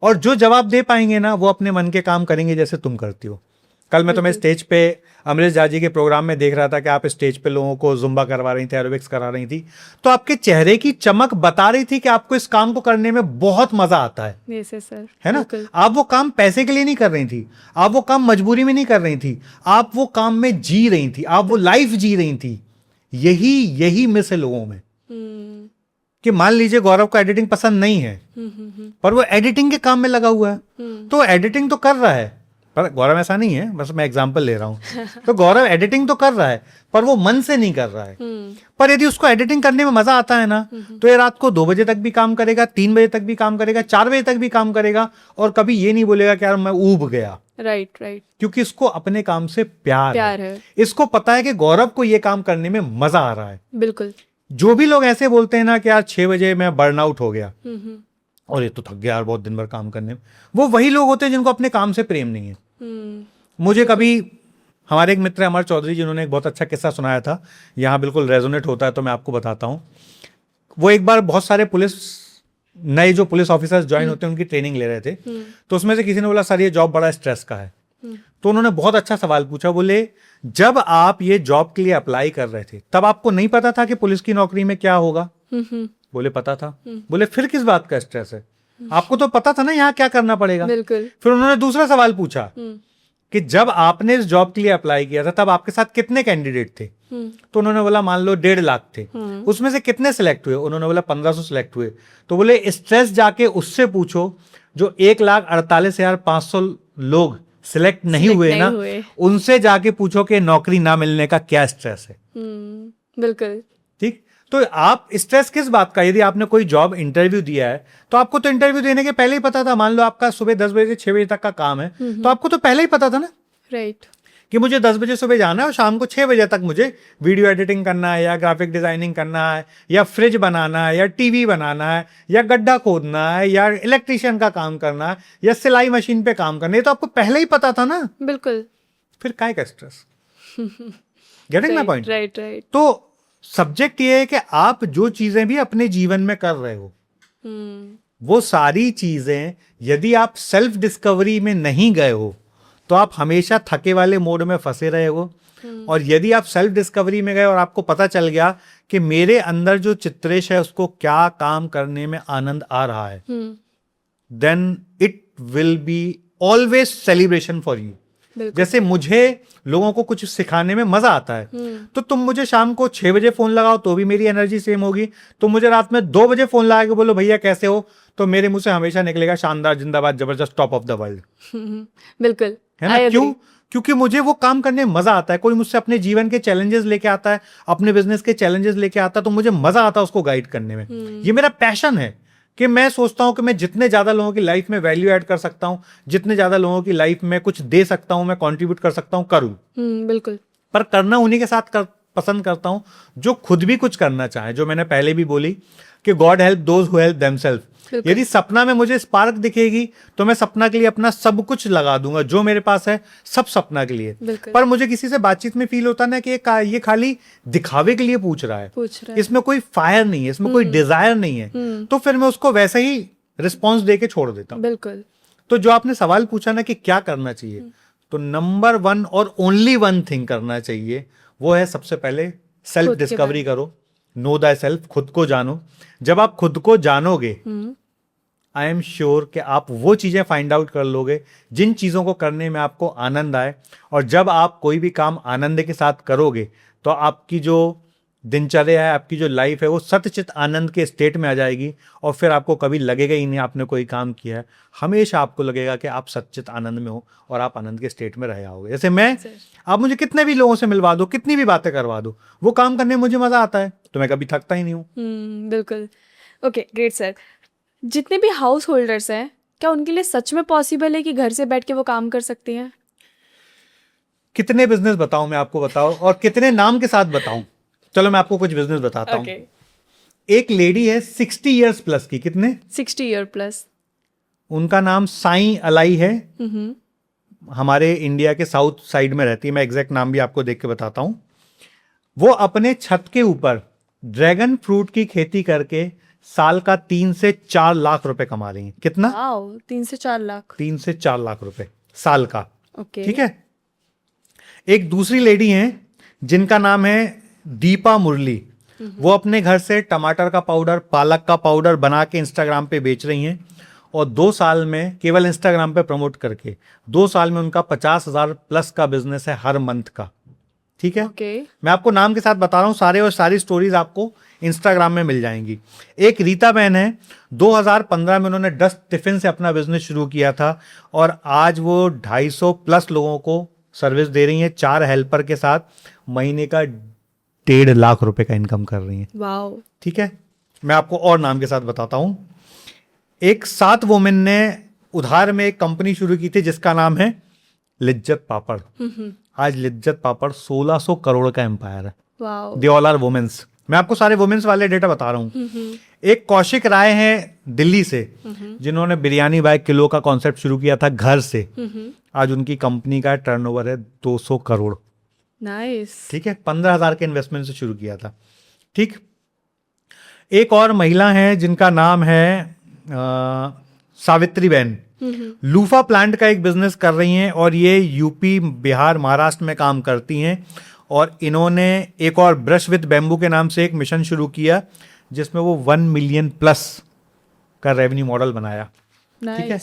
और जो जवाब दे पाएंगे ना, वो अपने मन के काम करेंगे जैसे तुम करती हो। कल मैं तुम्हें स्टेज पे अमरीश जा जी के प्रोग्राम में देख रहा था कि आप स्टेज पे लोगों को जुम्बा करवा रही थी, एरोबिक्स करा रही थी, तो आपके चेहरे की चमक बता रही थी कि आपको इस काम को करने में बहुत मजा आता है। Yes sir. है ना। आप वो काम पैसे के लिए नहीं कर रही थी, आप वो काम मजबूरी में नहीं कर रही थी, आप वो काम में जी रही थी, आप वो लाइफ जी रही थी। यही मिस है लोगों में। कि मान लीजिए गौरव को एडिटिंग पसंद नहीं है, पर वो एडिटिंग के काम में लगा हुआ है, तो एडिटिंग तो कर रहा है, पर गौरव ऐसा नहीं है, बस मैं एग्जांपल ले रहा हूं। तो गौरव एडिटिंग तो कर रहा है, पर वो मन से नहीं कर रहा है। पर यदि उसको एडिटिंग करने में मजा आता है ना, तो ये रात को 2 बजे तक भी काम करेगा, 3 बजे तक भी काम करेगा, 4 बजे तक भी काम करेगा, और कभी ये नहीं बोलेगा कि यार मैं ऊब गया। राइट। क्योंकि इसको अपने काम से प्यार है। इसको पता है कि गौरव को ये काम करने में मजा आ रहा है। बिल्कुल। जो भी लोग ऐसे बोलते हैं ना कि यार 6 बजे मैं बर्नआउट हो गया और ये तो थक गया यार बहुत दिन भर काम करने में, वो वही लोग होते हैं जिनको अपने काम से प्रेम नहीं है। मुझे कभी हमारे एक मित्र अमर चौधरी जिन्होंने एक बहुत अच्छा किस्सा सुनाया था, यहाँ बिल्कुल रेजोनेट होता है, तो मैं आपको बताता हूँ। वो एक बार बहुत सारे नए जो पुलिस ऑफिसर्स ज्वाइन होते हैं उनकी ट्रेनिंग ले रहे थे, तो उसमें से किसी ने बोला सर ये जॉब बड़ा स्ट्रेस का है। तो उन्होंने बहुत अच्छा सवाल पूछा, बोले जब आप ये जॉब के लिए अप्लाई कर रहे थे तब आपको नहीं पता था कि पुलिस की नौकरी में क्या होगा? बोले पता था। बोले फिर किस बात का स्ट्रेस है? आपको तो पता था ना यहाँ क्या करना पड़ेगा। बिल्कुल। फिर उन्होंने दूसरा सवाल पूछा कि जब आपने इस जॉब के लिए अप्लाई किया था तब आपके साथ कितने कैंडिडेट थे? तो उन्होंने बोला मान लो 1.5 लाख थे, उसमें से कितने सिलेक्ट हुए? उन्होंने बोला 1500 सिलेक्ट हुए। तो बोले स्ट्रेस जाके उससे पूछो जो 1,48,500 लोग सिलेक्ट नहीं हुए ना, उनसे जाके पूछो कि नौकरी ना मिलने का क्या स्ट्रेस है। बिल्कुल। ठीक। तो आप स्ट्रेस किस बात का, यदि आपने कोई जॉब इंटरव्यू दिया है तो आपको तो इंटरव्यू देने के पहले ही पता था, मान लो आपका सुबह 10 बजे से 6 बजे तक का काम है, तो आपको तो पहले ही पता था ना राइट। कि मुझे 10 बजे सुबह जाना है और शाम को 6 बजे तक मुझे वीडियो एडिटिंग करना है या ग्राफिक डिजाइनिंग करना है या फ्रिज बनाना है या टीवी बनाना है या गड्ढा खोदना है या इलेक्ट्रिशियन का काम करना है या सिलाई मशीन पे काम करना है, तो आपको पहले ही पता था ना, बिल्कुल। फिर काय का stress? Getting my point? Right right. तो सब्जेक्ट ये है कि आप जो चीजें भी अपने जीवन में कर रहे हो, वो सारी चीजें यदि आप सेल्फ डिस्कवरी में नहीं गए हो तो आप हमेशा थके वाले मोड में फंसे रहे हो। और यदि आप सेल्फ डिस्कवरी में गए और आपको पता चल गया कि मेरे अंदर जो चित्रेश है उसको क्या काम करने में आनंद आ रहा है, then it will be always celebration for you. जैसे मुझे लोगों को कुछ सिखाने में मजा आता है, तो तुम मुझे शाम को 6 बजे फोन लगाओ तो भी मेरी एनर्जी सेम होगी, तुम मुझे रात में 2 बजे फोन लगा के बोलो भैया कैसे हो, तो मेरे मुंह से हमेशा निकलेगा शानदार, जिंदाबाद, जबरदस्त, टॉप ऑफ द वर्ल्ड। बिल्कुल, है ना? क्यों? क्योंकि मुझे वो काम करने में मजा आता है। कोई मुझसे अपने जीवन के चैलेंजेस लेके आता है, अपने बिजनेस के चैलेंजेस लेके आता है, तो मुझे मजा आता है उसको गाइड करने में। ये मेरा पैशन है कि मैं सोचता हूं कि मैं जितने ज्यादा लोगों की लाइफ में वैल्यू ऐड कर सकता हूं, जितने ज्यादा लोगों की लाइफ में कुछ दे सकता हूं, मैं कंट्रीब्यूट कर सकता हूं, करूं। बिल्कुल। पर करना उन्हीं के साथ पसंद करता हूं जो खुद भी कुछ करना चाहे। जो मैंने पहले भी बोली कि God help those who help themselves. यदि सपना में मुझे स्पार्क दिखेगी तो मैं सपना के लिए अपना सब कुछ लगा दूंगा, जो मेरे पास है सब सपना के लिए। पर मुझे किसी से बातचीत में फील होता ना कि ये खाली दिखावे के लिए पूछ रहा है, इसमें कोई फायर नहीं है, इसमें कोई डिजायर नहीं है, तो फिर मैं उसको वैसे ही रिस्पॉन्स दे के छोड़ देता हूँ। बिल्कुल। तो जो आपने सवाल पूछा ना कि क्या करना चाहिए, तो नंबर 1 और ओनली 1 थिंग करना चाहिए, वो है सबसे पहले सेल्फ डिस्कवरी करो, नो द सेल्फ, खुद को जानो। जब आप खुद को जानोगे, आई एम श्योर कि आप वो चीजें फाइंड आउट कर लोगे जिन चीजों को करने में आपको आनंद आए। और जब आप कोई भी काम आनंद के साथ करोगे तो आपकी जो दिनचर्या है, आपकी जो लाइफ है, वो सतचित आनंद के स्टेट में आ जाएगी। और फिर आपको कभी लगेगा ही नहीं आपने कोई काम किया है, हमेशा आपको लगेगा कि आप सच्चित आनंद में हो और आप आनंद के स्टेट में रहे आओगे। जैसे मैं, आप मुझे कितने भी लोगों से मिलवा दो, कितनी भी बातें करवा दो, वो काम करने में मुझे मजा आता है, तो मैं कभी थकता ही नहीं हूँ। बिल्कुल। Okay, great sir. जितने भी हाउस होल्डर्स हैं, क्या उनके लिए सच में पॉसिबल है कि घर से बैठ के वो काम कर सकते हैं? कितने बिजनेस बताऊं मैं आपको, बताओ, और कितने नाम के साथ बताऊं? चलो मैं आपको कुछ बिजनेस बताता हूं। एक लेडी है 60 इयर्स प्लस की, कितने? 60 ईयर प्लस। उनका नाम साई अलाई है। हमारे इंडिया के साउथ साइड में रहती है, मैं एग्जैक्ट नाम भी आपको देख के बताता हूं। वो अपने छत के ऊपर ड्रैगन फ्रूट की खेती करके साल का 3 से 4 लाख रुपए कमा रही हैं। कितना? 3 से 4 लाख। 3 से 4 लाख रुपए साल का। ओके। ठीक है। एक दूसरी लेडी हैं जिनका नाम है दीपा मुरली। वो अपने घर से टमाटर का पाउडर, पालक का पाउडर बना के इंस्टाग्राम पे बेच रही हैं, और 2 साल में, केवल इंस्टाग्राम पे प्रमोट करके, 2 साल में उनका 50,000 प्लस का बिजनेस है हर मंथ का। ठीक है। मैं आपको नाम के साथ बता रहा हूं, सारे और सारी स्टोरीज आपको इंस्टाग्राम में मिल जाएंगी। एक रीता बहन है, 2015 में उन्होंने डस्ट टिफिन से अपना बिजनेस शुरू किया था, और आज वो 250 प्लस लोगों को सर्विस दे रही हैं 4 हेल्पर के साथ। महीने का 1.5 लाख रुपए का इनकम कर रही हैं। वाओ। ठीक है। मैं आपको और नाम के साथ बताता हूं। एक 7 वुमेन ने उधार में एक कंपनी शुरू की थी जिसका नाम है लिज्जत पापड़। आज लिज्जत पापड़ 1600 करोड़ का एम्पायर है। They all are womens. मैं आपको सारे वुमेन्स वाले डेटा बता रहा हूं। एक कौशिक राय है दिल्ली से, जिन्होंने बिरयानी बाय किलो का कॉन्सेप्ट शुरू किया था घर से। आज उनकी कंपनी का टर्नओवर है 200 करोड़। नाइस। ठीक है। 15,000 के इन्वेस्टमेंट से शुरू किया था। ठीक। एक और महिला है जिनका नाम है सावित्री बहन। लूफा प्लांट का एक बिजनेस कर रही हैं, और ये यूपी, बिहार, महाराष्ट्र में काम करती हैं। और इन्होंने एक और ब्रश विद बैम्बू के नाम से एक मिशन शुरू किया जिसमें वो 1 मिलियन प्लस का रेवेन्यू मॉडल बनाया। ठीक है।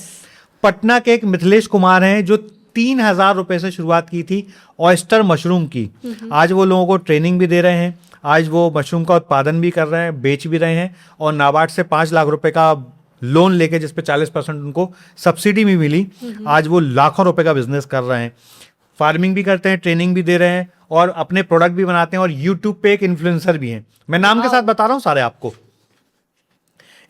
पटना के एक मिथिलेश कुमार हैं जो 3,000 रुपए से शुरुआत की थी ऑयस्टर मशरूम की। आज वो लोगों को ट्रेनिंग भी दे रहे हैं, आज वो मशरूम का उत्पादन भी कर रहे हैं, बेच भी रहे हैं, और नाबार्ड से 5 लाख रुपए का लोन लेके, जिसपे 40% उनको सब्सिडी भी मिली, आज वो लाखों रुपए का बिजनेस कर रहे हैं। फार्मिंग भी करते हैं, ट्रेनिंग भी दे रहे हैं, और अपने प्रोडक्ट भी बनाते हैं और यूट्यूब पे एक इन्फ्लुएंसर भी हैं। मैं नाम के साथ बता रहा हूं सारे आपको।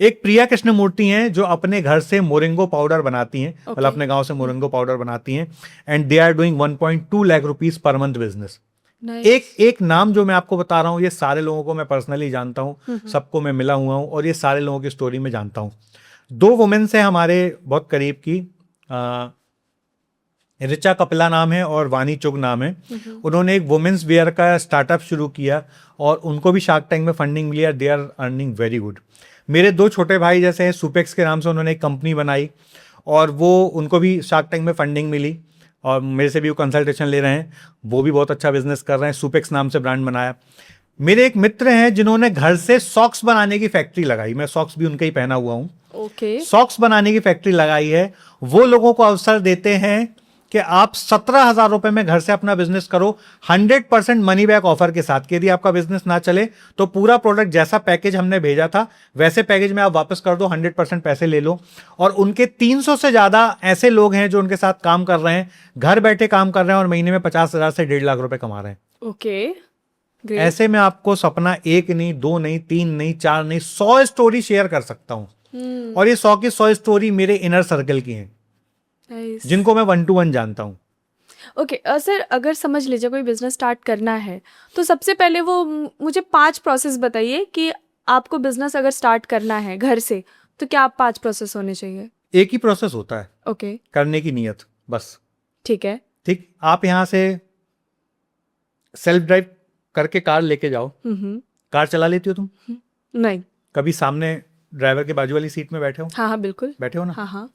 एक प्रिया कृष्णमूर्ति हैं जो अपने घर से मोरिंगो पाउडर बनाती हैं, मतलब अपने गांव से मोरिंगो पाउडर बनाती हैं, and they are doing 1.2 lakh rupees per month business. एक नाम जो मैं आपको बता रहा हूं, ये सारे लोगों को मैं पर्सनली जानता हूं, सबको मैं मिला हुआ हूं और ये सारे लोगों की स्टोरी में जानता हूं। 2 वुमेन से हमारे बहुत करीब की, ऋचा कपिला नाम है और वानी चुग नाम है। उन्होंने एक वुमेन्स वेयर का स्टार्टअप शुरू किया और उनको भी शार्क टैंक में फंडिंग मिली और they are earning very good. मेरे 2 छोटे भाई जैसे हैं, सुपेक्स के नाम से उन्होंने एक कंपनी बनाई और वो उनको भी शार्क टैंक में फंडिंग मिली और मेरे से भी वो कंसल्टेशन ले रहे हैं, वो भी बहुत अच्छा बिजनेस कर रहे हैं, सुपेक्स नाम से ब्रांड बनाया। मेरे एक मित्र हैं जिन्होंने घर से सॉक्स बनाने की फैक्ट्री लगाई, मैं सॉक्स भी उनके ही पहना हुआ हूँ। सॉक्स बनाने की फैक्ट्री लगाई है। वो लोगों को अवसर देते हैं कि आप 17,000 रुपए में घर से अपना बिजनेस करो, 100% मनी बैक ऑफर के साथ कि यदि आपका बिजनेस ना चले तो पूरा प्रोडक्ट जैसा पैकेज हमने भेजा था वैसे पैकेज में आप वापस कर दो, 100% पैसे ले लो। और उनके 300 से ज्यादा ऐसे लोग हैं जो उनके साथ काम कर रहे हैं, घर बैठे काम कर रहे हैं और महीने में 50,000 से 1.5 लाख रुपए कमा रहे हैं। ऐसे में आपको सपना 1 नहीं, 2 नहीं, 3 नहीं, 4 नहीं, 100 स्टोरी शेयर कर सकता हूं। और ये 100 की 100 स्टोरी मेरे इनर सर्कल की हैं, जिनको मैं 1 to 1 जानता हूँ। ओके सर, अगर समझ लीजिए कोई बिजनेस स्टार्ट करना है तो सबसे पहले वो मुझे 5 प्रोसेस बताइए कि आपको बिजनेस अगर स्टार्ट करना है घर से तो क्या आप 5 प्रोसेस होने चाहिए? एक ही प्रोसेस होता है, ओके, करने की नियत, बस। ठीक है, ठीक। आप यहाँ से सेल्फ ड्राइव करके कार लेके जाओ। कार चला लेती हो तुम? नहीं। कभी सामने ड्राइवर के बाजू वाली सीट में बैठे हो? हाँ हाँ बिल्कुल बैठे हो ना। हाँ।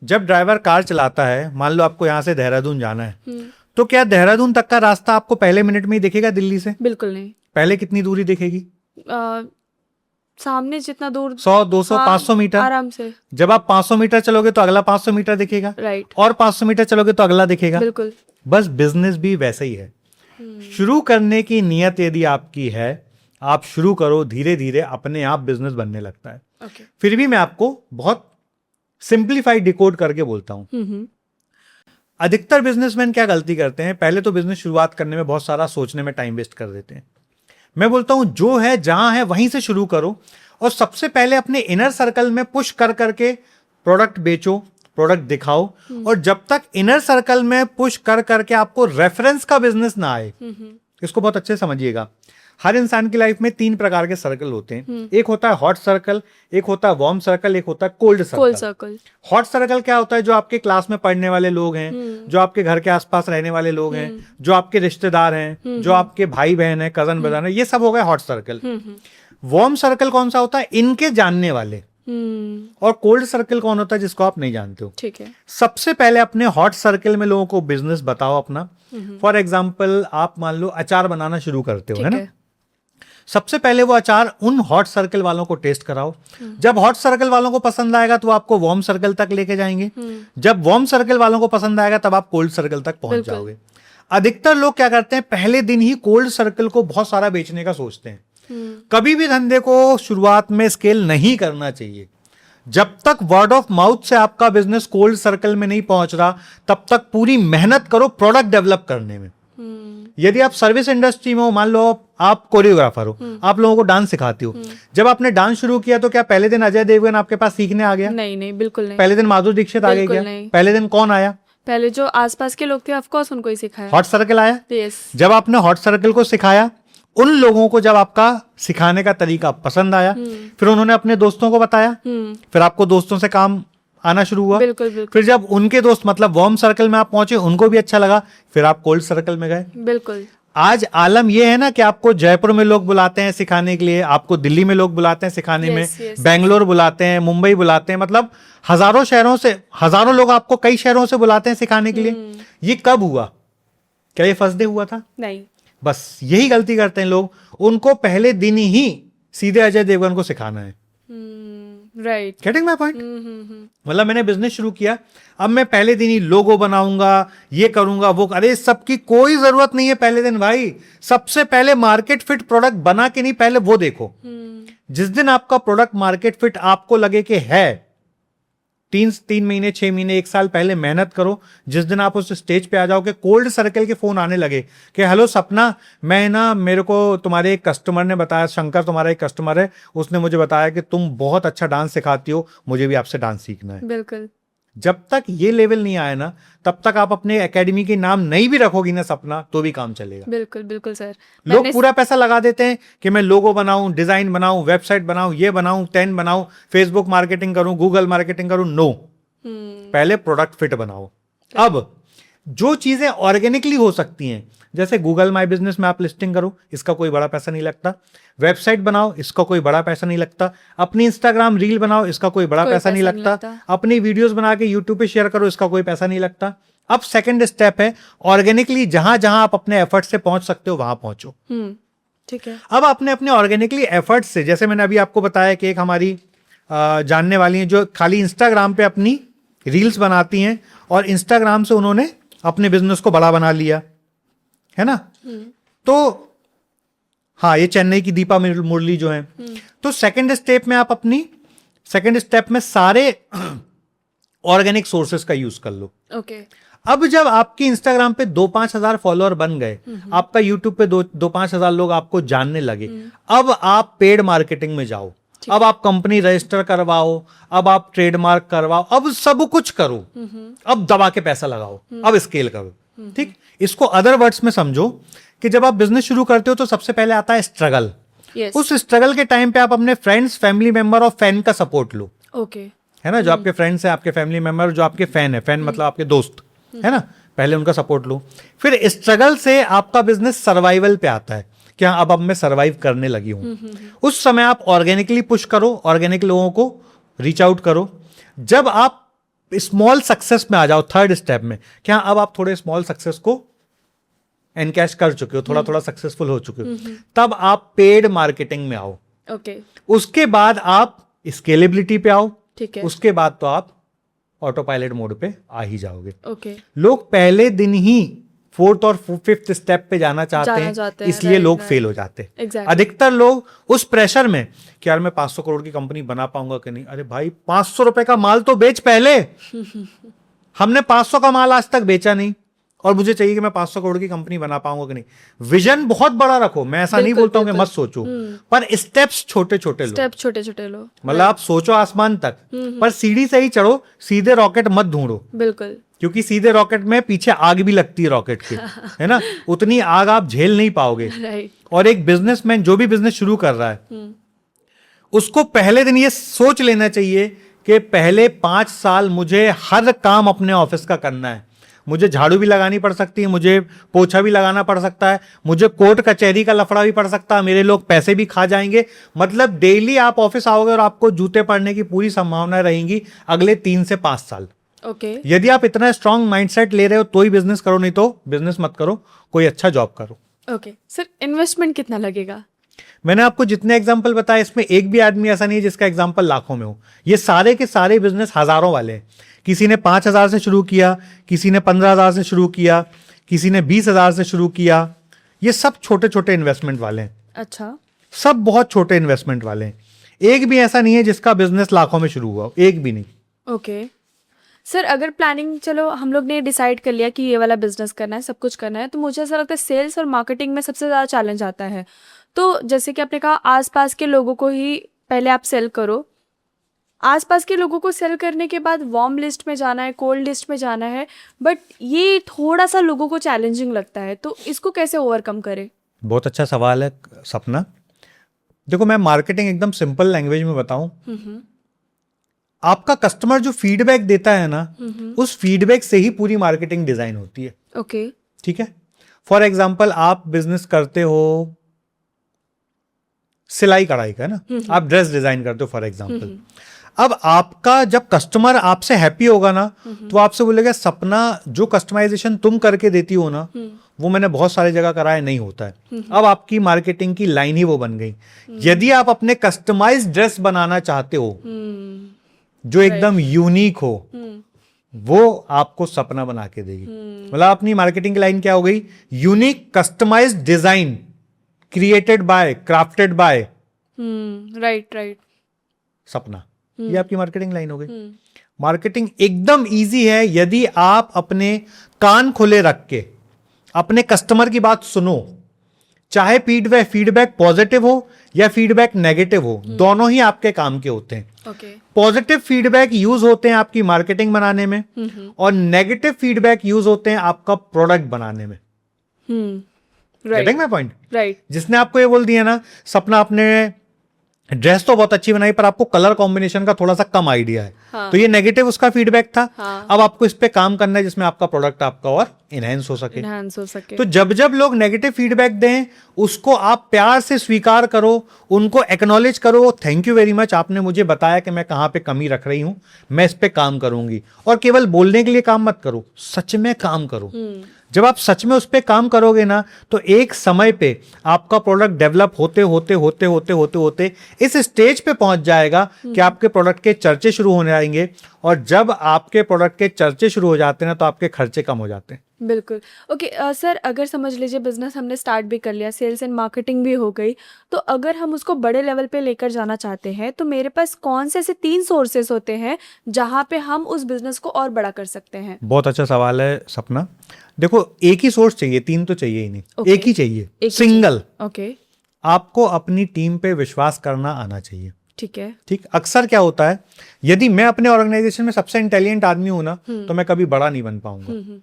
जब ड्राइवर कार चलाता है, मान लो आपको यहाँ से देहरादून जाना है, तो क्या देहरादून तक का रास्ता आपको पहले मिनट में ही दिखेगा दिल्ली से? बिल्कुल नहीं। पहले कितनी दूरी दिखेगी? सामने जितना दूर, 100, 200, 500 मीटर आराम से। जब आप 500 मीटर चलोगे तो अगला 500 मीटर दिखेगा, राइट। और 500 मीटर चलोगे तो अगला दिखेगा। बिल्कुल। बस बिजनेस भी वैसे ही है। शुरू करने की नियत यदि आपकी है, आप शुरू करो, धीरे धीरे अपने आप बिजनेस बनने लगता है। फिर भी मैं आपको बहुत सिंप्लीफाइड डिकोड करके बोलता हूं। अधिकतर बिजनेसमैन क्या गलती करते हैं, पहले तो बिजनेस शुरुआत करने में बहुत सारा सोचने में टाइम वेस्ट कर देते हैं। मैं बोलता हूं जो है जहां है वहीं से शुरू करो और सबसे पहले अपने इनर सर्कल में पुश कर करके प्रोडक्ट बेचो, प्रोडक्ट दिखाओ। और जब तक इनर सर्कल में पुश कर करके आपको रेफरेंस का बिजनेस ना आए, इसको बहुत अच्छे समझिएगा। हर इंसान की लाइफ में 3 प्रकार के सर्कल होते हैं। एक होता है हॉट सर्कल, एक होता है वार्म सर्कल, एक होता है कोल्ड सर्कल। हॉट सर्कल क्या होता है? जो आपके क्लास में पढ़ने वाले लोग हैं, जो आपके घर के आसपास रहने वाले लोग हैं, जो आपके रिश्तेदार हैं, जो आपके भाई बहन है, कजन ब्रदर है, ये सब हो गए हॉट सर्कल। वार्म सर्कल कौन सा होता है? इनके जानने वाले। और कोल्ड सर्कल कौन होता है? जिसको आप नहीं जानते हो। ठीक है। सबसे पहले अपने हॉट सर्कल में लोगों को बिजनेस बताओ अपना। फॉर एग्जाम्पल, आप मान लो अचार बनाना शुरू करते हो, है ना? सबसे पहले वो अचार उन हॉट सर्कल वालों को टेस्ट कराओ। जब हॉट सर्कल वालों को पसंद आएगा तो आपको वार्म सर्कल तक लेके जाएंगे। जब वार्म सर्कल वालों को पसंद आएगा तब आप कोल्ड सर्कल तक पहुंच जाओगे। अधिकतर लोग क्या करते हैं, पहले दिन ही कोल्ड सर्कल को बहुत सारा बेचने का सोचते हैं। कभी भी धंधे को शुरुआत में स्केल नहीं करना चाहिए। जब तक वर्ड ऑफ माउथ से आपका बिजनेस कोल्ड सर्कल में नहीं पहुंच रहा, तब तक पूरी मेहनत करो प्रोडक्ट डेवलप करने में। यदि आप सर्विस इंडस्ट्री में हो, मान लो आप कोरियोग्राफर हो, आप लोगों को डांस सिखाती हो, जब आपने डांस शुरू किया तो क्या पहले दिन अजय देवगन आपके पास सीखने आ गया? नहीं, बिल्कुल नहीं। पहले दिन माधुरी दीक्षित आ गई क्या? पहले दिन कौन आया? पहले जो आसपास के लोग थे, ऑफ कोर्स उनको ही सिखाया। हॉट सर्कल आया। यस। जब आपने हॉट सर्कल को सिखाया, उन लोगों को जब आपका सिखाने का तरीका पसंद आया, फिर उन्होंने अपने दोस्तों को बताया, फिर आपको दोस्तों से काम आना शुरू हुआ। बिल्कुल। फिर जब उनके दोस्त मतलब वार्म सर्कल में आप पहुंचे, उनको भी अच्छा लगा, फिर आप कोल्ड सर्कल में गए। बिल्कुल। आज आलम यह है ना कि आपको जयपुर में लोग बुलाते हैं सिखाने के लिए, आपको दिल्ली में लोग बुलाते हैं सिखाने में, बेंगलोर बुलाते हैं, मुंबई बुलाते हैं, मतलब हजारों शहरों से, हजारों लोग आपको कई शहरों से बुलाते हैं सिखाने के लिए। ये कब हुआ? क्या ये फर्स्ट डे हुआ था? नहीं। बस यही गलती करते हैं लोग, उनको पहले दिन ही सीधे अजय देवगन को सिखाना है। राइट। Getting my point? मतलब मैंने बिजनेस शुरू किया, अब मैं पहले दिन ही लोगो बनाऊंगा, ये करूंगा, वो, अरे सबकी कोई जरूरत नहीं है पहले दिन भाई। सबसे पहले मार्केट फिट प्रोडक्ट बना के नहीं, पहले वो देखो। जिस दिन आपका प्रोडक्ट मार्केट फिट आपको लगे कि है, तीन महीने 6 महीने 1 साल पहले मेहनत करो। जिस दिन आप उस स्टेज पे आ जाओगे, कोल्ड सर्कल के फोन आने लगे कि हेलो सपना, मैं ना, मेरे को तुम्हारे एक कस्टमर ने बताया, शंकर तुम्हारा एक कस्टमर है, उसने मुझे बताया कि तुम बहुत अच्छा डांस सिखाती हो, मुझे भी आपसे डांस सीखना है। बिल्कुल। जब तक ये लेवल नहीं आया ना, तब तक आप अपने एकेडमी के नाम नहीं भी रखोगी ना सपना, तो भी काम चलेगा। बिल्कुल बिल्कुल सर। लोग पूरा पैसा लगा देते हैं कि मैं लोगो बनाऊं, डिजाइन बनाऊं, वेबसाइट बनाऊं, ये बनाऊं, 10 बनाऊं, फेसबुक मार्केटिंग करूं, गूगल मार्केटिंग करूं। नो, पहले प्रोडक्ट फिट बनाओ। अब जो चीजें ऑर्गेनिकली हो सकती हैं, जैसे गूगल माई बिजनेस में आप लिस्टिंग करो, इसका कोई बड़ा पैसा नहीं लगता। वेबसाइट बनाओ, इसका कोई बड़ा पैसा नहीं लगता। अपनी इंस्टाग्राम रील बनाओ, इसका कोई बड़ा पैसा नहीं लगता। अपनी वीडियोस बना के यूट्यूब पे शेयर करो, इसका कोई पैसा नहीं लगता। अब सेकंड स्टेप है ऑर्गेनिकली, जहां जहां आप अपने एफर्ट से पहुंच सकते हो वहां पहुंचो। ठीक है। अब आपने अपने ऑर्गेनिकली एफर्ट से, जैसे मैंने अभी आपको बताया कि एक हमारी जानने वाली हैं जो खाली इंस्टाग्राम पे अपनी रील्स बनाती हैं और इंस्टाग्राम से उन्होंने अपने बिजनेस को बड़ा बना लिया है ना। तो हाँ, ये चेन्नई की दीपा मुरली जो है। तो सेकंड स्टेप में सारे ऑर्गेनिक सोर्सेस का यूज कर लो। ओके। अब जब आपकी इंस्टाग्राम पे 2-5 हजार फॉलोअर बन गए, आपका यूट्यूब पे 2-5 हजार लोग आपको जानने लगे, अब आप पेड मार्केटिंग में जाओ। अब आप कंपनी रजिस्टर करवाओ, अब आप ट्रेडमार्क करवाओ, अब सब कुछ करो। अब दबा के पैसा लगाओ, अब स्केल करो। ठीक, इसको अदर वर्ड्स में समझो कि जब आप बिजनेस शुरू करते हो तो सबसे पहले आता है स्ट्रगल। उस स्ट्रगल के टाइम पे आप अपने फ्रेंड्स, फैमिली मेंबर और फैन का सपोर्ट लो। ओके। है ना, जो आपके फ्रेंड्स हैं, आपके फैमिली मेंबर, जो आपके फैन है, फैन मतलब आपके दोस्त, है ना, पहले उनका सपोर्ट लो। फिर स्ट्रगल से आपका बिजनेस सर्वाइवल पे आता है कि हाँ, अब मैं सर्वाइव करने लगी हूं। उस समय आप ऑर्गेनिकली पुश करो, ऑर्गेनिक लोगों को रीच आउट करो। जब आप स्मॉल सक्सेस में आ जाओ, थर्ड स्टेप में, क्या अब आप थोड़े स्मॉल सक्सेस को एनकैश कर चुके हो, थोड़ा थोड़ा सक्सेसफुल हो चुके हो, तब आप पेड मार्केटिंग में आओ। ओके। उसके बाद आप स्केलेबिलिटी पे आओ। ठीक है। उसके बाद तो आप ऑटो पायलट मोड पे आ ही जाओगे। ओके। लोग पहले दिन ही 4th और 5th स्टेप पे जाना चाहते हैं, इसलिए लोग फेल हो जाते हैं। Exactly. अधिकतर लोग उस प्रेशर में कि यार मैं 500 करोड़ की कंपनी बना पाऊंगा कि नहीं। अरे भाई, 500 रुपए का माल तो बेच पहले। हमने 500 का माल आज तक बेचा नहीं और मुझे चाहिए कि मैं 500 करोड़ की कंपनी बना पाऊंगा कि नहीं। विजन बहुत बड़ा रखो, मैं ऐसा नहीं बोलता हूं कि मत सोचो, पर स्टेप्स छोटे छोटे लो। स्टेप छोटे छोटे लो, मतलब आप सोचो आसमान तक, पर सीढ़ी से ही चढ़ो, सीधे रॉकेट मत ढूंढो। बिल्कुल। क्योंकि सीधे रॉकेट में पीछे आग भी लगती है रॉकेट की, है ना, उतनी आग आप झेल नहीं पाओगे। राइट। और एक बिजनेसमैन जो भी बिजनेस शुरू कर रहा है, उसको पहले दिन ये सोच लेना चाहिए कि पहले 5 साल मुझे हर काम अपने ऑफिस का करना है। मुझे झाड़ू भी लगानी पड़ सकती है, मुझे पोछा भी लगाना पड़ सकता है, मुझे कोर्ट कचहरी का लफड़ा भी पड़ सकता है, मेरे लोग पैसे भी खा जाएंगे। मतलब डेली आप ऑफिस आओगे और आपको जूते पड़ने की पूरी संभावना रहेंगी अगले 3 से 5 साल। ओके। यदि आप इतना स्ट्रांग माइंडसेट ले रहे हो तो ही बिजनेस करो, नहीं तो बिजनेस मत करो, कोई अच्छा जॉब करो। ओके सर, इन्वेस्टमेंट कितना लगेगा? मैंने आपको जितने एग्जांपल बताए, इसमें एक भी आदमी ऐसा नहीं है जिसका एग्जांपल लाखों में हो। ये सारे के सारे बिजनेस हजारों वाले हैं। किसी ने 5,000 से शुरू किया, किसी ने 15,000 से शुरू किया, किसी ने 20,000 से शुरू किया। ये सब छोटे छोटे इन्वेस्टमेंट वाले हैं। अच्छा। सब बहुत छोटे इन्वेस्टमेंट वाले हैं। एक भी ऐसा नहीं है जिसका बिजनेस लाखों में शुरू हुआ, एक भी नहीं। ओके सर, अगर प्लानिंग, चलो हम लोग ने डिसाइड कर लिया कि ये वाला बिजनेस करना है, सब कुछ करना है, तो मुझे ऐसा लगता है सेल्स और मार्केटिंग में सबसे ज़्यादा चैलेंज आता है। तो जैसे कि आपने कहा, आसपास के लोगों को ही पहले आप सेल करो। आसपास के लोगों को सेल करने के बाद वार्म लिस्ट में जाना है, कोल्ड लिस्ट में जाना है, बट ये थोड़ा सा लोगों को चैलेंजिंग लगता है, तो इसको कैसे ओवरकम करें? बहुत अच्छा सवाल है सपना। देखो, मैं मार्केटिंग एकदम सिंपल लैंग्वेज में बताऊं। आपका कस्टमर जो फीडबैक देता है ना, उस फीडबैक से ही पूरी मार्केटिंग डिजाइन होती है। ओके। ठीक है। फॉर एग्जाम्पल, आप बिजनेस करते हो सिलाई कढ़ाई का ना, आप ड्रेस डिजाइन करते हो फॉर एग्जाम्पल। अब आपका जब कस्टमर आपसे हैप्पी होगा ना, तो आपसे बोलेगा सपना, जो कस्टमाइजेशन तुम करके देती हो ना, वो मैंने बहुत सारी जगह कराया, नहीं होता है। अब आपकी मार्केटिंग की लाइन ही वो बन गई। यदि आप अपने कस्टमाइज ड्रेस बनाना चाहते हो जो एकदम यूनिक हो, वो आपको सपना बना के देगी। मतलब अपनी मार्केटिंग की लाइन क्या हो गई? Unique customize design created by, crafted by right right, Sapna. ये आपकी मार्केटिंग लाइन हो गई। मार्केटिंग एकदम इजी है यदि आप अपने कान खुले रख के अपने कस्टमर की बात सुनो। चाहे फीडबैक पॉजिटिव हो या फीडबैक नेगेटिव हो, दोनों ही आपके काम के होते हैं। पॉजिटिव फीडबैक यूज होते हैं आपकी मार्केटिंग बनाने में और नेगेटिव फीडबैक यूज होते हैं आपका प्रोडक्ट बनाने में। Getting my point? राइट। जिसने आपको ये बोल दिया ना, सपना आपने ड्रेस तो बहुत अच्छी बनाई पर आपको कलर कॉम्बिनेशन का थोड़ा सा कम आइडिया है, हाँ। तो ये नेगेटिव उसका फीडबैक था। हाँ। अब आपको इस पे काम करना है जिसमें आपका प्रोडक्ट आपका और इनहेंस हो सके। तो जब जब लोग नेगेटिव फीडबैक दें उसको आप प्यार से स्वीकार करो, उनको एक्नॉलेज करो, थैंक यू वेरी मच, आपने मुझे बताया कि मैं कहां पे कमी रख रही हूं, मैं इस पे काम करूंगी। और केवल बोलने के लिए काम मत करो, सच में काम करो। जब आप सच में उस पे काम करोगे ना तो एक समय पे आपका प्रोडक्ट डेवलप होते होते इस स्टेज पे पहुंच जाएगा कि आपके प्रोडक्ट के चर्चे शुरू होने आएंगे। और जब आपके प्रोडक्ट के चर्चे शुरू हो जाते हैं ना तो आपके खर्चे कम हो जाते हैं। बिल्कुल। ओके सर, अगर समझ लीजिए बिजनेस हमने स्टार्ट भी कर लिया, सेल्स एंड मार्केटिंग भी हो गई, तो अगर हम उसको बड़े लेवल पे लेकर जाना चाहते हैं तो मेरे पास कौन से ऐसे 3 सोर्सेस होते हैं जहां पे हम उस बिजनेस को और बड़ा कर सकते हैं? बहुत अच्छा सवाल है सपना। देखो, एक ही सोर्स चाहिए, 3 तो चाहिए ही नहीं। एक ही चाहिए, सिंगल। ओके। आपको अपनी टीम पे विश्वास करना आना चाहिए। ठीक है। ठीक। अक्सर क्या होता है, यदि मैं अपने ऑर्गेनाइजेशन में सबसे इंटेलिजेंट आदमी हूं ना तो मैं कभी बड़ा नहीं बन पाऊंगा।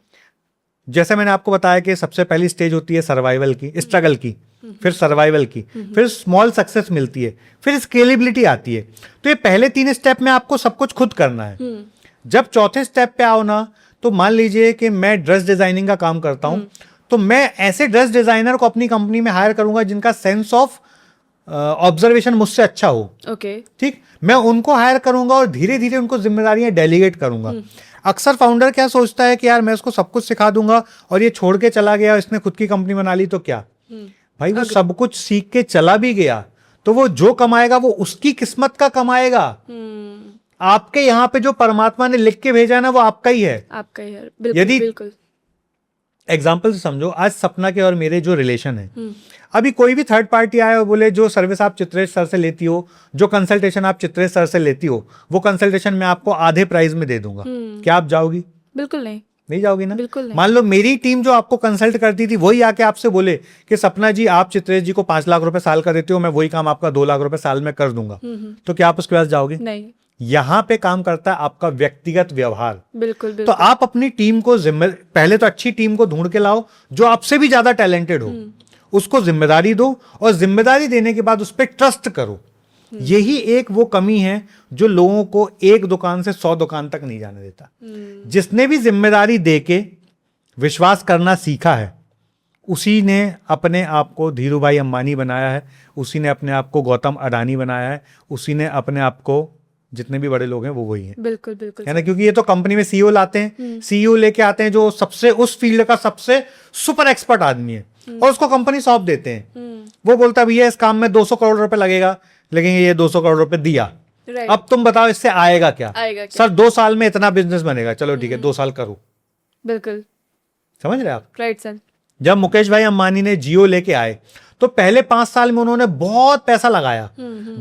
जैसे मैंने आपको बताया कि सबसे पहली स्टेज होती है सर्वाइवल की, स्ट्रगल की, फिर सर्वाइवल की, फिर स्मॉल सक्सेस मिलती है, फिर स्केलेबिलिटी आती है। तो ये पहले 3 स्टेप में आपको सब कुछ खुद करना है। जब चौथे स्टेप पे आओ ना, तो मान लीजिए कि मैं ड्रेस डिजाइनिंग का काम करता हूं, तो मैं ऐसे ड्रेस डिजाइनर को अपनी कंपनी में हायर करूंगा जिनका सेंस ऑफ ऑब्जर्वेशन मुझसे अच्छा हो। ओके। ठीक। मैं उनको हायर करूंगा और धीरे धीरे उनको जिम्मेदारियां डेलीगेट करूंगा। अक्सर फाउंडर क्या सोचता है कि यार मैं उसको सब कुछ सिखा दूंगा और ये छोड़ के चला गया, इसने खुद की कंपनी बना ली तो क्या। भाई वो सब कुछ सीख के चला भी गया तो वो जो कमाएगा वो उसकी किस्मत का कमाएगा। आपके यहाँ पे जो परमात्मा ने लिख के भेजा है ना वो आपका ही है। आपका ही है। बिल्कुल, यदि बिल्कुल। एग्जाम्पल से समझो, आज सपना के और मेरे जो रिलेशन है, अभी कोई भी थर्ड पार्टी आए और बोले जो सर्विस आप चित्रेश सर से लेती हो, जो कंसल्टेशन आप चित्रेश सर से लेती हो, वो कंसल्टेशन मैं आपको आधे प्राइस में दे दूंगा, क्या आप जाओगी? बिल्कुल नहीं जाओगी ना। बिल्कुल नहीं। मान लो मेरी टीम जो आपको कंसल्ट करती थी वही आके आपसे बोले कि सपना जी आप चित्रेश जी को 5 लाख रुपए साल का देते हो, मैं वही काम आपका 2 लाख रुपए साल में कर दूंगा, तो क्या आप उसके पास जाओगे? नहीं। यहां पे काम करता है आपका व्यक्तिगत व्यवहार। बिल्कुल, बिल्कुल। तो आप अपनी टीम को पहले तो अच्छी टीम को ढूंढ के लाओ जो आपसे भी ज्यादा टैलेंटेड हो, उसको जिम्मेदारी दो और जिम्मेदारी देने के बाद उस पर ट्रस्ट करो। यही एक वो कमी है जो लोगों को एक दुकान से 100 दुकान तक नहीं जाने देता। जिसने भी जिम्मेदारी देके विश्वास करना सीखा है उसी ने अपने आप को धीरूभाई अंबानी बनाया है, उसी ने अपने आप को गौतम अडानी बनाया है, उसी ने अपने आप को, जितने भी बड़े लोग हैं वो वही हैं। बिल्कुल, बिल्कुल है ना, क्योंकि ये तो कंपनी में सीईओ लाते हैं, सीईओ लेके आते हैं जो सबसे उस फील्ड का सबसे सुपर एक्सपर्ट आदमी है और उसको कंपनी सौंप देते हैं। वो बोलता है भैया इस काम में 200 करोड़ रुपए लगेगा, लेकिन ये 200 करोड़ रुपए दिया, अब तुम बताओ इससे आएगा क्या? सर 2 साल में इतना बिजनेस बनेगा, चलो ठीक है 2 साल करो। बिल्कुल, समझ रहे आप? Right sir. जब मुकेश भाई अंबानी ने जियो लेके आए तो पहले 5 साल में उन्होंने बहुत पैसा लगाया,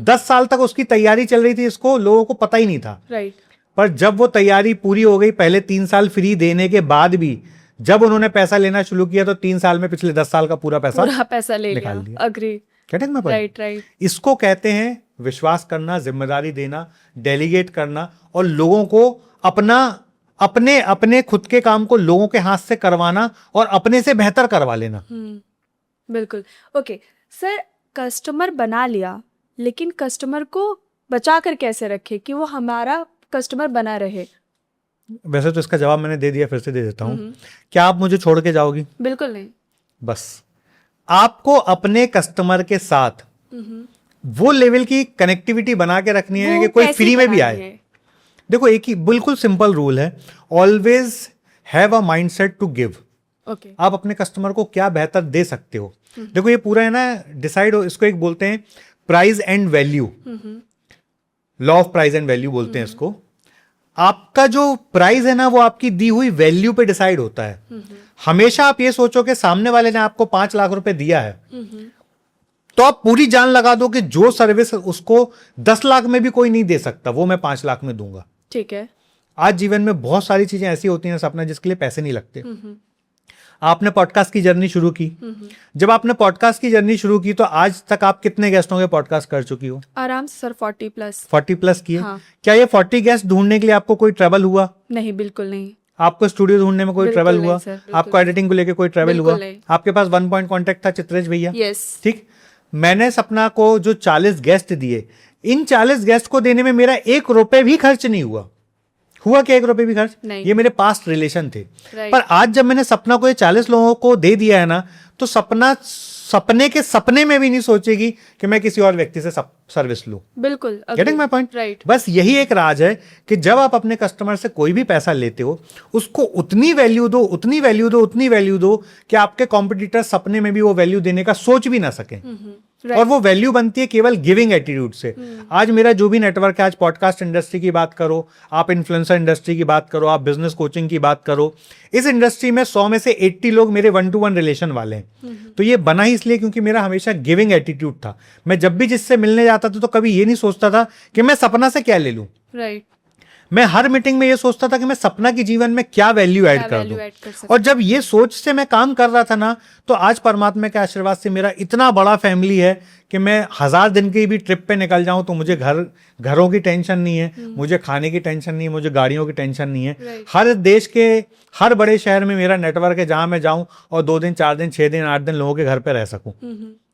10 साल तक उसकी तैयारी चल रही थी, इसको लोगों को पता ही नहीं था। राइट। पर जब वो तैयारी पूरी हो गई, पहले 3 साल फ्री देने के बाद भी जब उन्होंने पैसा लेना शुरू किया तो 3 साल में पिछले 10 साल का पूरा पैसा ले निकाल लिया। दिया। अग्री। राइट। इसको कहते हैं विश्वास करना, जिम्मेदारी देना, डेलीगेट करना और लोगों को अपने खुद के काम को लोगों के हाथ से करवाना और अपने से बेहतर करवा लेना। बिल्कुल। ओके सर, कस्टमर बना लिया लेकिन कस्टमर को बचा कर कैसे रखे कि वो हमारा कस्टमर बना रहे? वैसे तो इसका जवाब मैंने दे दिया, फिर से दे देता हूं। क्या आप मुझे छोड़ के जाओगी? बिल्कुल नहीं। बस आपको अपने कस्टमर के साथ वो लेवल की कनेक्टिविटी बना के रखनी है कि कोई फ्री में भी आए। देखो एक ही बिल्कुल सिंपल रूल है, always have a mindset to give. आप अपने कस्टमर को क्या बेहतर दे सकते हो। देखो ये पूरा है ना डिसाइड हो, इसको एक बोलते हैं price and value, law of price and value बोलते हैं इसको। आपका जो प्राइस है ना वो आपकी दी हुई वैल्यू पे डिसाइड होता है। हमेशा आप ये सोचो कि सामने वाले ने आपको 5 लाख रुपए दिया है तो आप पूरी जान लगा दो कि जो सर्विस उसको 10 लाख में भी कोई नहीं दे सकता वो मैं 5 लाख में दूंगा। ठीक है। आज जीवन में बहुत सारी चीजें ऐसी होती हैं सपना जिसके लिए पैसे नहीं लगते। आपने पॉडकास्ट की जर्नी शुरू की, जब आपने पॉडकास्ट की जर्नी शुरू की तो आज तक आप कितने गेस्टों के पॉडकास्ट कर चुकी हो? आराम से सर 40+। 40+ किए। हाँ। क्या ये 40 गेस्ट ढूंढने के लिए आपको कोई ट्रैवल हुआ? नहीं, बिल्कुल नहीं। आपको स्टूडियो ढूंढने में कोई बिल्कुल ट्रैवल नहीं हुआ? सर, बिल्कुल आपको एडिटिंग को लेके कोई ट्रैवल बिल्कुल हुआ? नहीं। आपके पास 1 पॉइंट कॉन्टेक्ट था चित्रेश भैया? यस। ठीक। मैंने सपना को जो 40 गेस्ट दिए, इन 40 गेस्ट को देने में मेरा 1 रुपए भी खर्च नहीं हुआ। हुआ क्या 1 रुपए भी खर्च? नहीं। ये मेरे पास्ट रिलेशन थे। Right. पर आज जब मैंने सपना को ये 40 लोगों को दे दिया है ना, तो सपना सपने के सपने में भी नहीं सोचेगी कि मैं किसी और व्यक्ति से सर्विस लूं। बिल्कुल। Getting my point? राइट। बस यही एक राज है कि जब आप अपने कस्टमर से कोई भी पैसा लेते हो, उसको उतनी वैल्यू दो, उतनी वैल्यू दो, उतनी वैल्यू दो कि आपके कॉम्पिटिटर सपने में भी वो वैल्यू देने का सोच भी ना सके। और वो वैल्यू बनती है केवल गिविंग एटीट्यूड से। आज मेरा जो भी नेटवर्क है, आज पॉडकास्ट इंडस्ट्री की बात करो, आप इन्फ्लुएंसर इंडस्ट्री की बात करो, आप बिजनेस कोचिंग की बात करो, इस इंडस्ट्री में 100 में से 80 लोग मेरे 1-to-1 रिलेशन वाले हैं। तो ये बना ही इसलिए क्योंकि मेरा हमेशा गिविंग एटीट्यूड था। मैं जब भी जिससे मिलने जाता था तो कभी ये नहीं सोचता था कि मैं सपना से क्या ले लूं। राइट। मैं हर मीटिंग में ये सोचता था कि मैं सपना के जीवन में क्या वैल्यू ऐड कर दूं। और जब ये सोच से मैं काम कर रहा था ना, तो आज परमात्मा के आशीर्वाद से मेरा इतना बड़ा फैमिली है कि मैं 1000 दिन की भी ट्रिप पे निकल जाऊं तो मुझे घरों की टेंशन नहीं है, मुझे खाने की टेंशन नहीं है, मुझे गाड़ियों की टेंशन नहीं है। हर देश के हर बड़े शहर में मेरा नेटवर्क है जहां मैं जाऊं और 2 दिन 4 दिन 6 दिन 8 दिन लोगों के घर पे रह सकूं।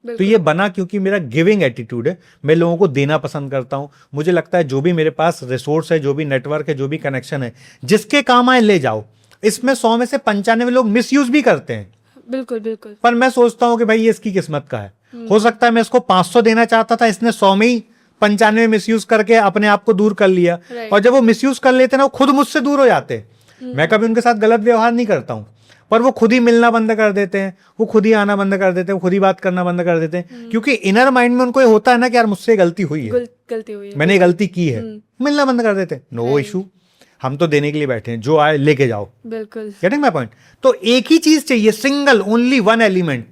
तो ये बना क्योंकि मेरा गिविंग एटीट्यूड है। मैं लोगों को देना पसंद करता हूं। मुझे लगता है जो भी मेरे पास रिसोर्स है, जो भी नेटवर्क है, जो भी कनेक्शन है, जिसके काम आए ले जाओ। इसमें 100 में से 95 लोग मिसयूज भी करते हैं। बिल्कुल बिल्कुल। पर मैं सोचता हूं कि भाई ये इसकी किस्मत का है। हो सकता है मैं इसको 500 देना चाहता था, इसने 100 में ही 95 मिसयूज करके अपने आप को दूर कर लिया। और जब वो मिसयूज कर लेते ना, वो खुद मुझसे दूर हो जाते। मैं कभी उनके साथ गलत व्यवहार नहीं करता हूं, पर वो खुद ही मिलना बंद कर देते हैं, वो खुद ही आना बंद कर देते हैं, वो खुद ही बात करना बंद कर देते हैं। क्योंकि इनर माइंड में उनको ये होता है ना कि यार मुझसे गलती हुई है, गलती हुई है, मैंने गलती की है। मिलना बंद कर देते हैं। नो इशू, हम तो देने के लिए बैठे हैं, जो आए लेके जाओ। बिल्कुल। Getting my point? तो एक ही चीज चाहिए, single only one element.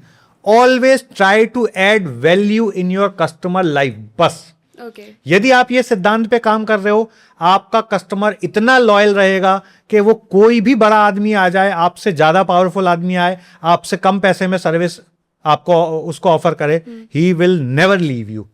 Always try to add value in your customer life. बस यदि आप ये सिद्धांत पे काम कर रहे हो, आपका कस्टमर इतना लॉयल रहेगा कि वो कोई भी बड़ा आदमी आ जाए, आपसे ज्यादा पावरफुल आदमी आए, आपसे कम पैसे में सर्विस आपको उसको ऑफर करे, he will never leave you.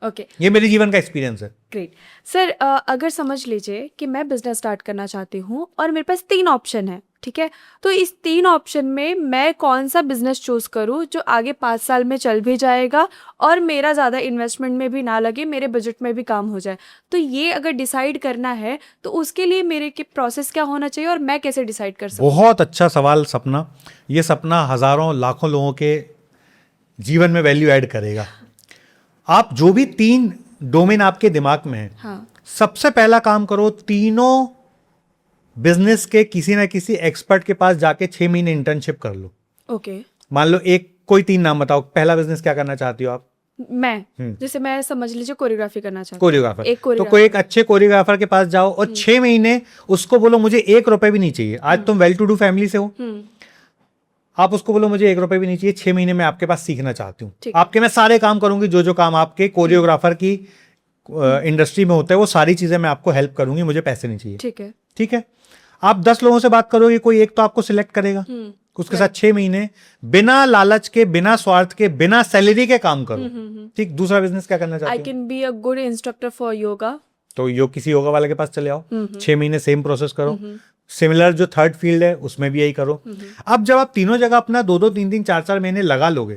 Okay. ये मेरे जीवन का एक्सपीरियंस है। Great sir. अगर समझ लीजिए कि मैं बिजनेस स्टार्ट करना चाहती हूँ और मेरे पास 3 ऑप्शन है, ठीक है, तो इस 3 ऑप्शन में मैं कौन सा बिजनेस चूज करूँ जो आगे 5 साल में चल भी जाएगा और मेरा ज़्यादा इन्वेस्टमेंट में भी ना लगे, मेरे बजट में भी काम हो जाए। तो ये अगर डिसाइड करना है तो उसके लिए मेरे के प्रोसेस क्या होना चाहिए और मैं कैसे डिसाइड कर सकूँ? बहुत अच्छा सवाल सपना। ये सपना हजारों लाखों लोगों के जीवन में वैल्यू ऐड करेगा। आप जो भी 3 डोमेन आपके दिमाग में है, हाँ, सबसे पहला काम करो, तीनों बिजनेस के किसी ना किसी एक्सपर्ट के पास जाके 6 महीने इंटर्नशिप कर लो। ओके। मान लो कोई 3 नाम बताओ। पहला बिजनेस क्या करना चाहती हो आप? मैं जैसे मैं समझ लीजिए कोरियोग्राफी करना चाहती हूँ। कोरियोग्राफर। एक तो कोई एक अच्छे कोरियोग्राफर के पास जाओ और 6 महीने उसको बोलो मुझे 1 रुपए भी नहीं चाहिए। आज तुम वेल टू डू फैमिली से हो, आप उसको बोलो मुझे 1 रुपए भी नहीं चाहिए, 6 महीने में आपके पास सीखना चाहती हूँ। आपके मैं सारे काम करूंगी, जो काम आपके कोरियोग्राफर की इंडस्ट्री में होता है वो सारी चीजें मैं आपको हेल्प करूंगी, मुझे पैसे नहीं चाहिए। ठीक है। ठीक है। आप 10 लोगों से बात करोगे, कोई एक तो आपको सिलेक्ट करेगा, उसके साथ 6 महीने बिना लालच के, बिना स्वार्थ के, बिना सैलरी के काम करो। ठीक। दूसरा बिजनेस क्या करना चाहते हो? I can be a good instructor for yoga. तो किसी योगा वाले के पास चले आओ, 6 महीने सेम प्रोसेस करो। सिमिलर जो थर्ड फील्ड है उसमें भी यही करो। अब जब आप तीनों जगह अपना 2-2, 3-3, 4-4 महीने लगा लोगे,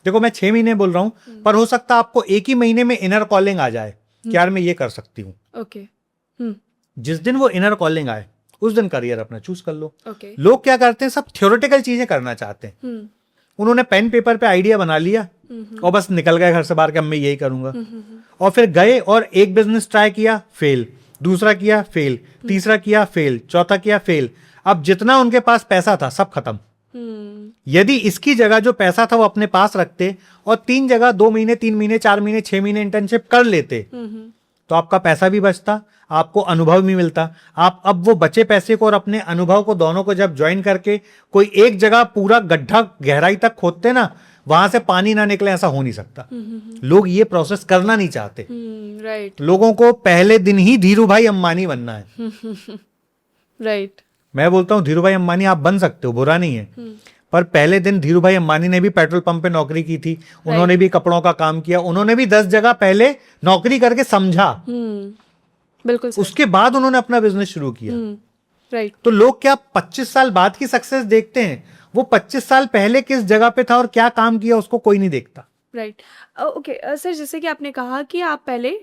देखो मैं 6 महीने बोल रहा हूं, पर हो सकता है आपको एक ही महीने में इनर कॉलिंग आ जाए कि यार मैं ये कर सकती हूँ। ओके। जिस दिन वो इनर कॉलिंग आए उस दिन करियर अपना चूज कर लो। ओके। लोग क्या करते हैं, सब थ्योरेटिकल चीजें करना चाहते हैं। उन्होंने पेन पेपर पे आइडिया बना लिया और बस निकल गए घर से बाहर कि अब मैं यही करूंगा। और फिर गए और एक बिजनेस ट्राई किया, फेल, दूसरा किया, फेल, तीसरा किया, फेल, चौथा किया, फेल। अब जितना उनके पास पैसा था सब खत्म। यदि इसकी जगह जो पैसा था वो अपने पास रखते और 3 जगह 2 महीने, 3 महीने, 4 महीने, 6 महीने इंटर्नशिप कर लेते, तो आपका पैसा भी बचता, आपको अनुभव भी मिलता। आप अब वो बचे पैसे को और अपने अनुभव को दोनों को जब ज्वाइन करके कोई एक जगह पूरा गड्ढा गहराई तक खोदते ना, वहां से पानी ना निकले, ऐसा हो नहीं सकता। लोग ये प्रोसेस करना नहीं चाहते। राइट। लोगों को पहले दिन ही धीरू भाई अंबानी बनना है। राइट। मैं बोलता हूँ धीरू भाई अंबानी आप बन सकते हो, बुरा नहीं है, पर पहले दिन धीरू भाई अंबानी ने भी पेट्रोल पंप पे नौकरी की थी, उन्होंने भी कपड़ों का काम किया, उन्होंने भी 10 जगह पहले नौकरी करके समझा, बिल्कुल सर। उसके बाद उन्होंने अपना बिजनेस शुरू किया। राइट। तो लोग क्या 25 साल बाद की सक्सेस देखते हैं, वो 25 साल पहले किस जगह पे था और क्या काम किया उसको कोई नहीं देखता। राइट। ओके सर, जैसे कि आपने कहा कि आप पहले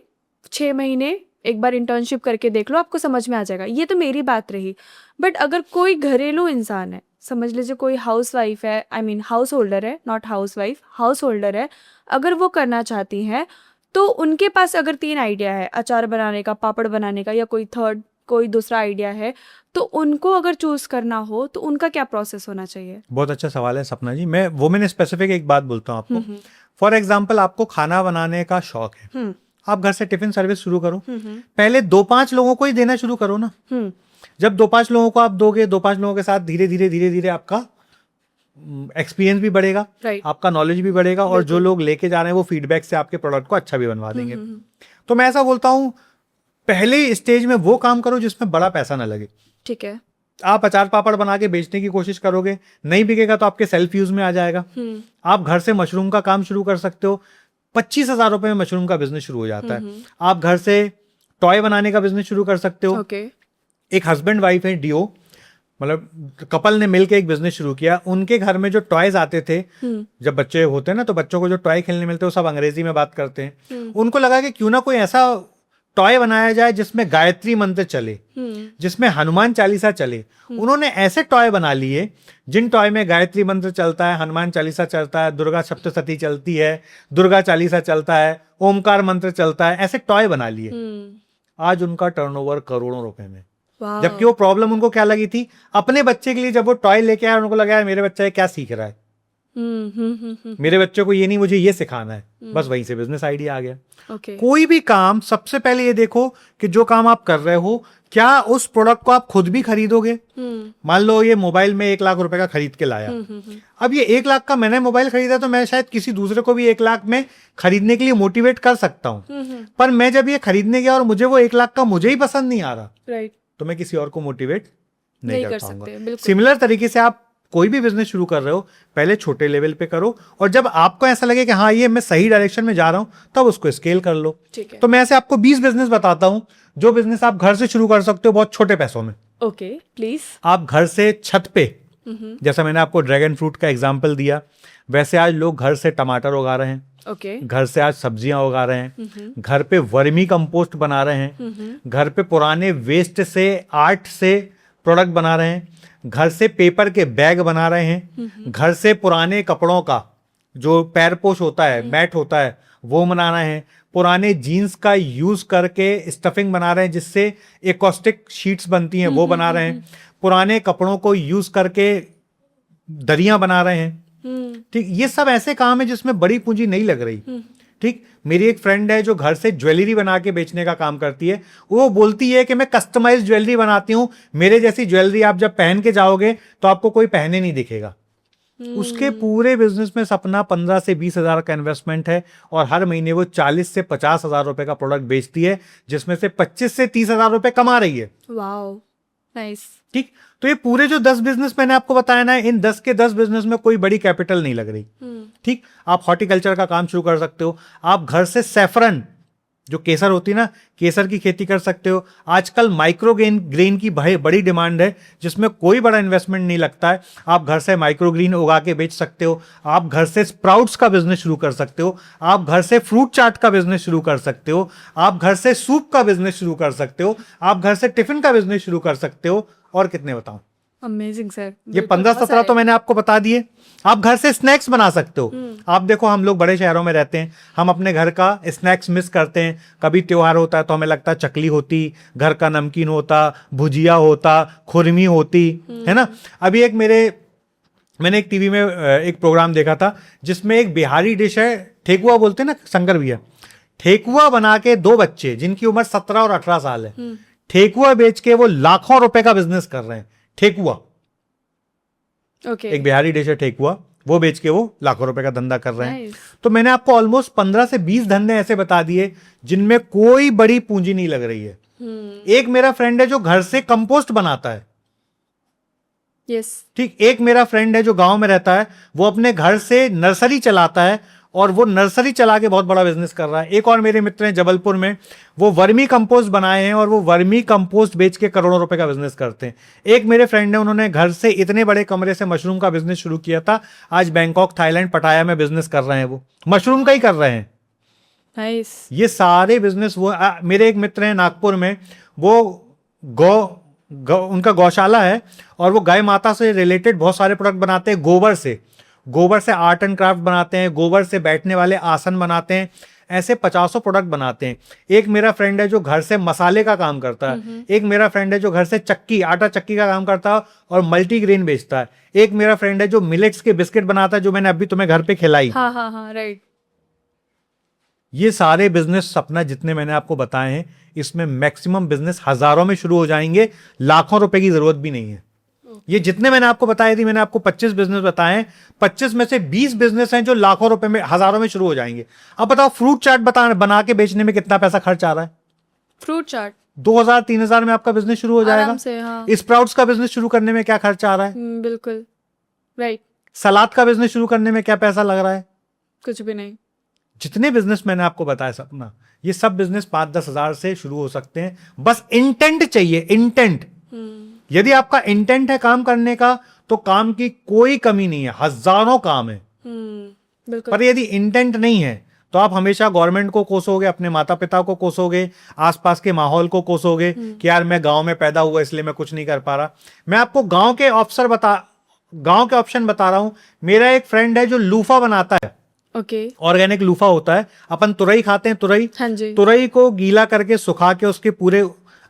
6 महीने एक बार इंटर्नशिप करके देख लो, आपको समझ में आ जाएगा, ये तो मेरी बात रही। बट अगर कोई घरेलू इंसान है, समझ लीजिए कोई हाउस वाइफ है, आई मीन हाउस होल्डर है, not house wife, house holder है, अगर वो करना चाहती हैं तो उनके पास अगर 3 आइडिया है, अचार बनाने का, पापड़ बनाने का, या कोई दूसरा आइडिया है, तो उनको अगर चूज करना हो तो उनका क्या प्रोसेस होना चाहिए? बहुत अच्छा सवाल है सपना जी। मैं वुमेन स्पेसिफिक एक बात बोलता हूँ आपको। फॉर एग्जाम्पल आपको खाना बनाने का शौक है, आप घर से टिफिन सर्विस शुरू करो, पहले 2-5 लोगों को ही देना शुरू करो ना। जब 2-5 लोगों को आप दोगे, 2-5 लोगों के साथ धीरे धीरे आपका एक्सपीरियंस भी बढ़ेगा, आपका नॉलेज भी बढ़ेगा, और जो लोग लेके जा रहे हैं वो फीडबैक से आपके प्रोडक्ट को अच्छा भी बनवा देंगे। तो मैं ऐसा बोलता हूँ पहले स्टेज में वो काम करो जिसमें बड़ा पैसा ना लगे। ठीक है। आप अचार पापड़ बना के बेचने की कोशिश करोगे, नहीं बिकेगा तो आपके सेल्फ यूज में आ जाएगा। आप घर से मशरूम का काम शुरू कर सकते हो, 25,000 रुपए में मशरूम का बिजनेस शुरू हो जाता है। आप घर से टॉय बनाने का बिजनेस शुरू कर सकते हो। एक हस्बैंड वाइफ है डियो, मतलब कपल ने मिलकर एक बिजनेस शुरू किया। उनके घर में जो टॉयज आते थे, जब बच्चे होते हैं ना तो बच्चों को जो टॉय खेलने मिलते हैं वो सब अंग्रेजी में बात करते हैं। उनको लगा कि क्यों ना कोई ऐसा टॉय बनाया जाए जिसमें गायत्री मंत्र चले, जिसमें हनुमान चालीसा चले। उन्होंने ऐसे टॉय बना लिए जिन टॉय में गायत्री मंत्र चलता है, हनुमान चालीसा चलता है, दुर्गा सप्तशती चलती है, दुर्गा चालीसा चलता है, ओमकार मंत्र चलता है, ऐसे टॉय बना लिए। आज उनका टर्नओवर करोड़ों रुपए में। जबकि वो प्रॉब्लम उनको क्या लगी थी, अपने बच्चे के लिए जब वो टॉय लेके आया उनको लगा मेरे बच्चा ये क्या सीख रहा है, मेरे बच्चे को ये नहीं, मुझे ये सिखाना है। बस वहीं से बिजनेस आइडिया आ गया। कोई भी काम सबसे पहले ये देखो कि जो काम आप कर रहे हो क्या उस प्रोडक्ट को आप खुद भी खरीदोगे। मान लो ये मोबाइल में 1 लाख रुपए का खरीद के लाया, अब ये 1 लाख का मैंने मोबाइल खरीदा तो मैं शायद किसी दूसरे को भी 1 लाख में खरीदने के लिए मोटिवेट कर सकता हूँ। पर मैं जब ये खरीदने गया और मुझे वो 1 लाख का मुझे ही पसंद नहीं आ रहा, राइट, तो मैं किसी और को मोटिवेट नहीं कर पाऊंगा। सिमिलर तरीके से आप कोई भी बिजनेस शुरू कर रहे हो, पहले छोटे लेवल पे करो, और जब आपको ऐसा लगे कि हाँ ये मैं सही डायरेक्शन में जा रहा हूं, तब उसको स्केल कर लो। तो मैं ऐसे आपको 20 बिजनेस बताता हूं जो बिजनेस आप घर से शुरू कर सकते हो बहुत छोटे पैसों में। Okay, please. आप घर से छत पे, जैसा मैंने आपको ड्रैगन फ्रूट का एग्जाम्पल दिया, वैसे आज लोग घर से टमाटर उगा रहे हैं, घर से आज सब्जियां उगा रहे हैं, घर पे वर्मी कंपोस्ट बना रहे हैं, घर पे पुराने वेस्ट से आर्ट से प्रोडक्ट बना रहे हैं, घर से पेपर के बैग बना रहे हैं, घर से पुराने कपड़ों का जो पैरपोश होता है, मैट होता है, वो बना रहे हैं, पुराने जीन्स का यूज करके स्टफिंग बना रहे हैं जिससे एकॉस्टिक शीट्स बनती हैं, वो बना रहे हैं, पुराने कपड़ों को यूज करके दरियां बना रहे हैं। ठीक, ये सब ऐसे काम है जिसमें बड़ी पूंजी नहीं लग रही। ठीक, मेरी एक फ्रेंड है जो घर से ज्वेलरी बना के बेचने का काम करती है। वो बोलती है कि मैं कस्टमाइज ज्वेलरी बनाती हूँ, मेरे जैसी ज्वेलरी आप जब पहन के जाओगे तो आपको कोई पहने नहीं दिखेगा। उसके पूरे बिजनेस में सपना 15 से 20 हजार का इन्वेस्टमेंट है, और हर महीने वो 40 से 50 हजार रुपए का प्रोडक्ट बेचती है, जिसमें से 25 से 30 हजार रुपए कमा रही है। Wow, nice. ठीक, तो ये पूरे जो 10 बिजनेस मैंने आपको बताया ना, इन 10 के 10 बिजनेस में कोई बड़ी कैपिटल नहीं लग रही। ठीक, आप हॉर्टिकल्चर का काम शुरू कर सकते हो, आप घर से सैफरन जो केसर होती है ना, केसर की खेती कर सकते हो। आजकल माइक्रो ग्रेन की बड़ी डिमांड है जिसमें कोई बड़ा इन्वेस्टमेंट नहीं लगता है, आप घर से माइक्रो ग्रीन उगा के बेच सकते हो। आप घर से स्प्राउट्स का बिजनेस शुरू कर सकते हो, आप घर से फ्रूट चाट का बिजनेस शुरू कर सकते हो, आप घर से सूप का बिजनेस शुरू कर सकते हो, आप घर से टिफिन का बिजनेस शुरू कर सकते हो। और कितने बताऊं? अमेजिंग सर, ये 15-17 तो मैंने आपको बता दिए। आप घर से स्नैक्स बना सकते हो। आप देखो, हम लोग बड़े शहरों में रहते हैं, हम अपने घर का स्नैक्स मिस करते हैं। कभी त्योहार होता है तो हमें लगता है चकली होती, घर का नमकीन होता, भुजिया होता, खुरमी होती, है ना। अभी मैंने एक टीवी में एक प्रोग्राम देखा था जिसमें एक बिहारी डिश है, ठेकुआ बोलते हैं ना शंकर भैया, ठेकुआ बना के 2 बच्चे जिनकी उम्र 17 और 18 साल है, ठेकुआ बेच के वो लाखों रुपए का बिजनेस कर रहे हैं। ठेकुआ, एक बिहारी डिश है ठेकुआ, वो बेच के वो लाखों रुपए का धंधा कर रहे हैं। तो मैंने आपको ऑलमोस्ट 15 से 20 धंधे ऐसे बता दिए जिनमें कोई बड़ी पूंजी नहीं लग रही है। एक मेरा फ्रेंड है जो घर से कंपोस्ट बनाता है, यस। ठीक, एक मेरा फ्रेंड है जो गांव में रहता है, वो अपने घर से नर्सरी चलाता है और वो नर्सरी चला के बहुत बड़ा बिजनेस कर रहा है। एक और मेरे मित्र हैं जबलपुर में, वो वर्मी कंपोस्ट बनाए हैं और वो वर्मी कंपोस्ट बेच के करोड़ों रुपए का बिजनेस करते हैं। एक मेरे फ्रेंड है, उन्होंने घर से इतने बड़े कमरे से मशरूम का बिजनेस शुरू किया था, आज बैंकॉक, थाईलैंड, पटाया में बिजनेस कर रहे हैं, वो मशरूम का ही कर रहे हैं। नाइस। ये सारे बिजनेस वो मेरे एक मित्र हैं नागपुर में, वो उनका गौशाला है और वो गाय माता से रिलेटेड बहुत सारे प्रोडक्ट बनाते हैं। गोबर से आर्ट एंड क्राफ्ट बनाते हैं, गोबर से बैठने वाले आसन बनाते हैं, ऐसे 50 प्रोडक्ट बनाते हैं। एक मेरा फ्रेंड है जो घर से मसाले का काम करता है। एक मेरा फ्रेंड है जो घर से आटा चक्की का काम करता है और मल्टीग्रेन बेचता है। एक मेरा फ्रेंड है जो मिलेट्स के बिस्किट बनाता है, जो मैंने अभी तुम्हें घर पे खिलाई। हाँ हाँ हाँ, राइट। ये सारे बिजनेस सपना जितने मैंने आपको बताए हैं, इसमें मैक्सिमम बिजनेस हजारों में शुरू हो जाएंगे, लाखों रुपए की जरूरत भी नहीं है। ये जितने मैंने आपको बताए थी, मैंने आपको 25 बिजनेस बताए हैं, 25 में से 20 बिजनेस हैं जो लाखों रुपए में, हजारों में शुरू हो जाएंगे। अब बताओ, फ्रूट चाट बना के बेचने में कितना पैसा खर्च आ रहा है? फ्रूट चाट 2000-3000 में आपका बिजनेस शुरू हो जाएगा। आराम से, हाँ। स्प्राउट्स का बिजनेस शुरू करने में क्या खर्च आ रहा है? बिल्कुल राइट। सलाद का बिजनेस शुरू करने में क्या पैसा लग रहा है? कुछ भी नहीं। जितने बिजनेस मैंने आपको बताया सपना, ये सब बिजनेस 5-10 हजार से शुरू हो सकते हैं। बस इंटेंट चाहिए, इंटेंट। यदि आपका इंटेंट है काम करने का, तो काम की कोई कमी नहीं है, हजारों काम है। बिल्कुल। पर यदि इंटेंट नहीं है, तो आप हमेशा गवर्नमेंट को कोसोगे, अपने माता पिता को कोसोगे, आसपास के माहौल को कोसोगे कि यार मैं गांव में पैदा हुआ इसलिए मैं कुछ नहीं कर पा रहा। मैं आपको गांव के ऑप्शन बता रहा हूं। मेरा एक फ्रेंड है जो लूफा बनाता है। ओके। ऑर्गेनिक लूफा होता है, अपन तुरई खाते हैं, तुरई। हाँ जी। तुरई को गीला करके सुखा के उसके पूरे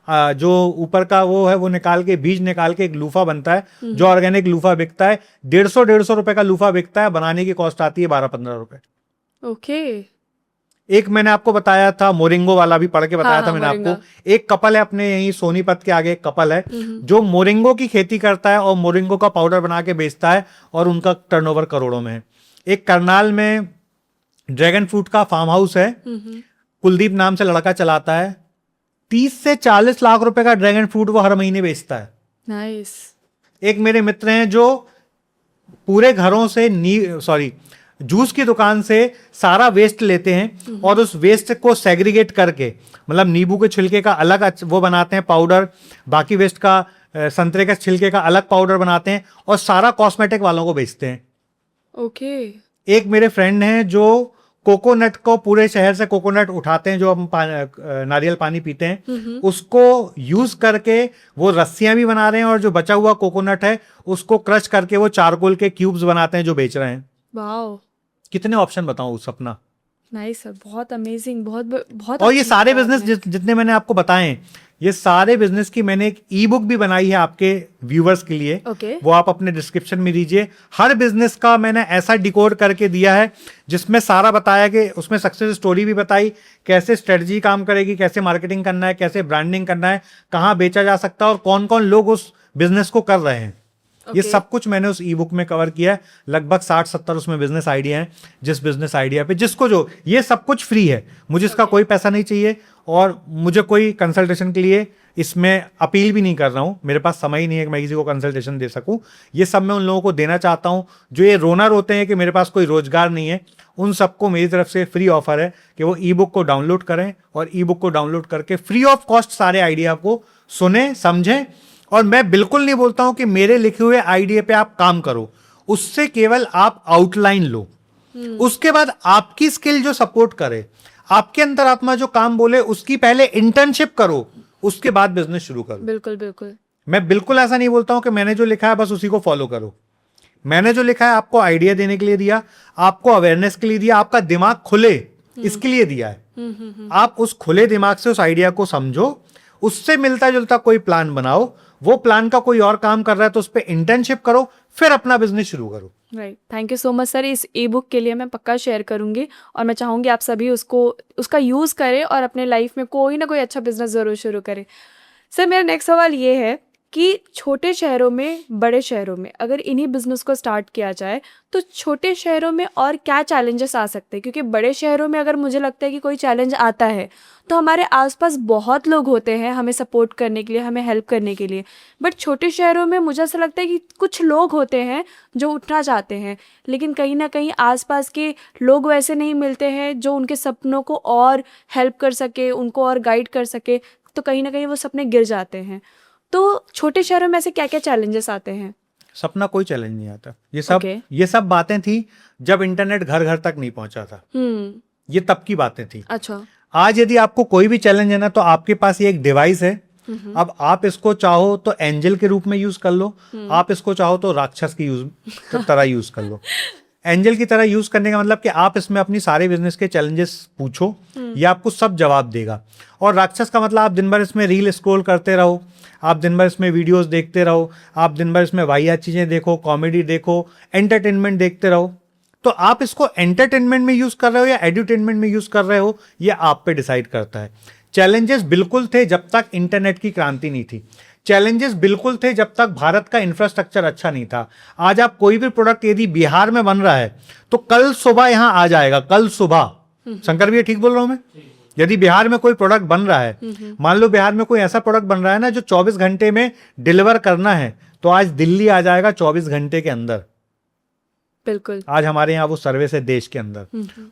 जो ऊपर का वो है वो निकाल के, बीज निकाल के एक लूफा बनता है, जो ऑर्गेनिक लूफा बिकता है। 150 रुपए का लूफा बिकता है, बनाने की कॉस्ट आती है 12-15 रुपए। ओके। एक मैंने आपको बताया था मोरिंगो वाला, भी पढ़ के बताया था मैंने मोरिंगा। आपको। एक कपल है अपने यहीं सोनीपत के आगे, एक कपल है जो मोरिंगो की खेती करता है और मोरिंगो का पाउडर बना के बेचता है और उनका टर्नओवर करोड़ों में है। एक करनाल में ड्रैगन फ्रूट का फार्म हाउस है, कुलदीप नाम से लड़का चलाता है। 30 से 40 लाख रुपए का ड्रैगन फ्रूट वो हर महीने बेचता है। नाइस। एक मेरे मित्र हैं जो पूरे घरों से जूस की दुकान से सारा वेस्ट लेते हैं और उस वेस्ट को सेग्रीगेट करके, मतलब नींबू के छिलके का अलग वो बनाते हैं पाउडर, बाकी वेस्ट का, संतरे के छिलके का अलग पाउडर बनाते हैं और सारा कॉस्मेटिक वालों को बेचते हैं। ओके। एक मेरे फ्रेंड हैं जो कोकोनट को, पूरे शहर से कोकोनट उठाते हैं, जो हम नारियल पानी पीते हैं, उसको यूज करके वो रस्सियां भी बना रहे हैं और जो बचा हुआ कोकोनट है उसको क्रश करके वो चारकोल के क्यूब्स बनाते हैं, जो बेच रहे हैं। वाओ। कितने ऑप्शन बताऊं उस सपना। नाइस सर, बहुत अमेजिंग, बहुत। और ये सारे बिजनेस जितने मैंने आपको बताए हैं, ये सारे बिजनेस की मैंने एक ई बुक भी बनाई है आपके व्यूवर्स के लिए। ओके। वो आप अपने डिस्क्रिप्शन में दीजिए। हर बिजनेस का मैंने ऐसा डिकोड करके दिया है जिसमें सारा बताया कि उसमें सक्सेस स्टोरी भी बताई, कैसे स्ट्रेटजी काम करेगी, कैसे मार्केटिंग करना है, कैसे ब्रांडिंग करना है, कहाँ बेचा जा सकता है और कौन कौन लोग उस बिजनेस को कर रहे हैं। ये सब कुछ मैंने उस ई बुक में कवर किया है। लगभग 60-70 उसमें बिजनेस आइडिया हैं। जिस बिजनेस आइडिया पे जिसको जो, ये सब कुछ फ्री है, मुझे इसका कोई पैसा नहीं चाहिए और मुझे कोई कंसल्टेशन के लिए इसमें अपील भी नहीं कर रहा हूं। मेरे पास समय ही नहीं है कि मैं किसी को कंसल्टेशन दे सकूं। ये सब मैं उन लोगों को देना चाहता हूं जो ये रोना रोते हैं कि मेरे पास कोई रोजगार नहीं है। उन सबको मेरी तरफ से फ्री ऑफर है कि वो ई बुक को डाउनलोड करें और ई बुक को डाउनलोड करके फ्री ऑफ कॉस्ट सारे आइडिया को सुने, समझें। और मैं बिल्कुल नहीं बोलता हूं कि मेरे लिखे हुए आइडिया पे आप काम करो, उससे केवल आप आउटलाइन लो, उसके बाद आपकी स्किल जो सपोर्ट करे, आपके अंतरात्मा जो काम बोले, उसकी पहले इंटर्नशिप करो, उसके बाद बिजनेस शुरू करो। बिल्कुल बिल्कुल। मैं बिल्कुल ऐसा नहीं बोलता हूं कि मैंने जो लिखा है बस उसी को फॉलो करो। मैंने जो लिखा है आपको आइडिया देने के लिए दिया, आपको अवेयरनेस के लिए दिया, आपका दिमाग खुले इसके लिए दिया है। आप उस खुले दिमाग से उस आइडिया को समझो, उससे मिलता जुलता कोई प्लान बनाओ, वो प्लान का कोई और काम कर रहा है तो उस पर इंटर्नशिप करो, फिर अपना बिजनेस शुरू करो। Right, thank you so much sir. इस ई बुक के लिए मैं पक्का शेयर करूंगी और मैं चाहूंगी आप सभी उसका यूज़ करें और अपने लाइफ में कोई ना कोई अच्छा बिजनेस ज़रूर शुरू करें। सर मेरा नेक्स्ट सवाल ये है कि छोटे शहरों में, बड़े शहरों में अगर इन्हीं बिजनेस को स्टार्ट किया जाए तो छोटे शहरों में और क्या चैलेंजेस आ सकते हैं? क्योंकि बड़े शहरों में अगर मुझे लगता है कि कोई चैलेंज आता है तो हमारे आसपास बहुत लोग होते हैं हमें सपोर्ट करने के लिए, हमें हेल्प करने के लिए। बट छोटे शहरों में मुझे ऐसा लगता है कि कुछ लोग होते हैं जो उठना चाहते हैं, लेकिन कहीं ना कहीं आसपास के लोग वैसे नहीं मिलते हैं जो उनके सपनों को और हेल्प कर सके, उनको और गाइड कर सके, तो कहीं ना कहीं वो सपने गिर जाते हैं। तो छोटे शहरों में ऐसे क्या क्या चैलेंजेस आते हैं? सपना कोई चैलेंज नहीं आता। Okay. ये सब बातें थी जब इंटरनेट घर घर तक नहीं पहुंचा था। ये तब की बातें थी। अच्छा। आज यदि आपको कोई भी चैलेंज है ना, तो आपके पास ये एक डिवाइस है। अब आप इसको चाहो तो एंजल के रूप में यूज कर लो, आप इसको चाहो तो राक्षस की तरह यूज कर लो। एंजल की तरह यूज करने का मतलब कि आप इसमें अपनी सारे बिजनेस के चैलेंजेस पूछो, ये आपको सब जवाब देगा। और राक्षस का मतलब आप दिन भर इसमें रील स्क्रॉल करते रहो, आप दिन भर इसमें वीडियोस देखते रहो, आप दिन भर इसमें वाहियात चीजें देखो, कॉमेडी देखो, एंटरटेनमेंट देखते रहो। तो आप इसको एंटरटेनमेंट में यूज कर रहे हो या एड्यूटेनमेंट में यूज कर रहे हो, ये आप पे डिसाइड करता है। चैलेंजेस बिल्कुल थे जब तक इंटरनेट की क्रांति नहीं थी। चैलेंजेस बिल्कुल थे जब तक भारत का इंफ्रास्ट्रक्चर अच्छा नहीं था। आज आप कोई भी प्रोडक्ट यदि बिहार में बन रहा है तो कल सुबह यहां आ जाएगा, कल सुबह। शंकर भैया ठीक बोल रहा हूं मैं? यदि बिहार में कोई प्रोडक्ट बन रहा है, मान लो बिहार में कोई ऐसा प्रोडक्ट बन रहा है ना जो 24 घंटे में डिलीवर करना है, तो आज दिल्ली आ जाएगा 24 घंटे के अंदर। बिल्कुल। आज हमारे यहाँ वो सर्विस है देश के अंदर।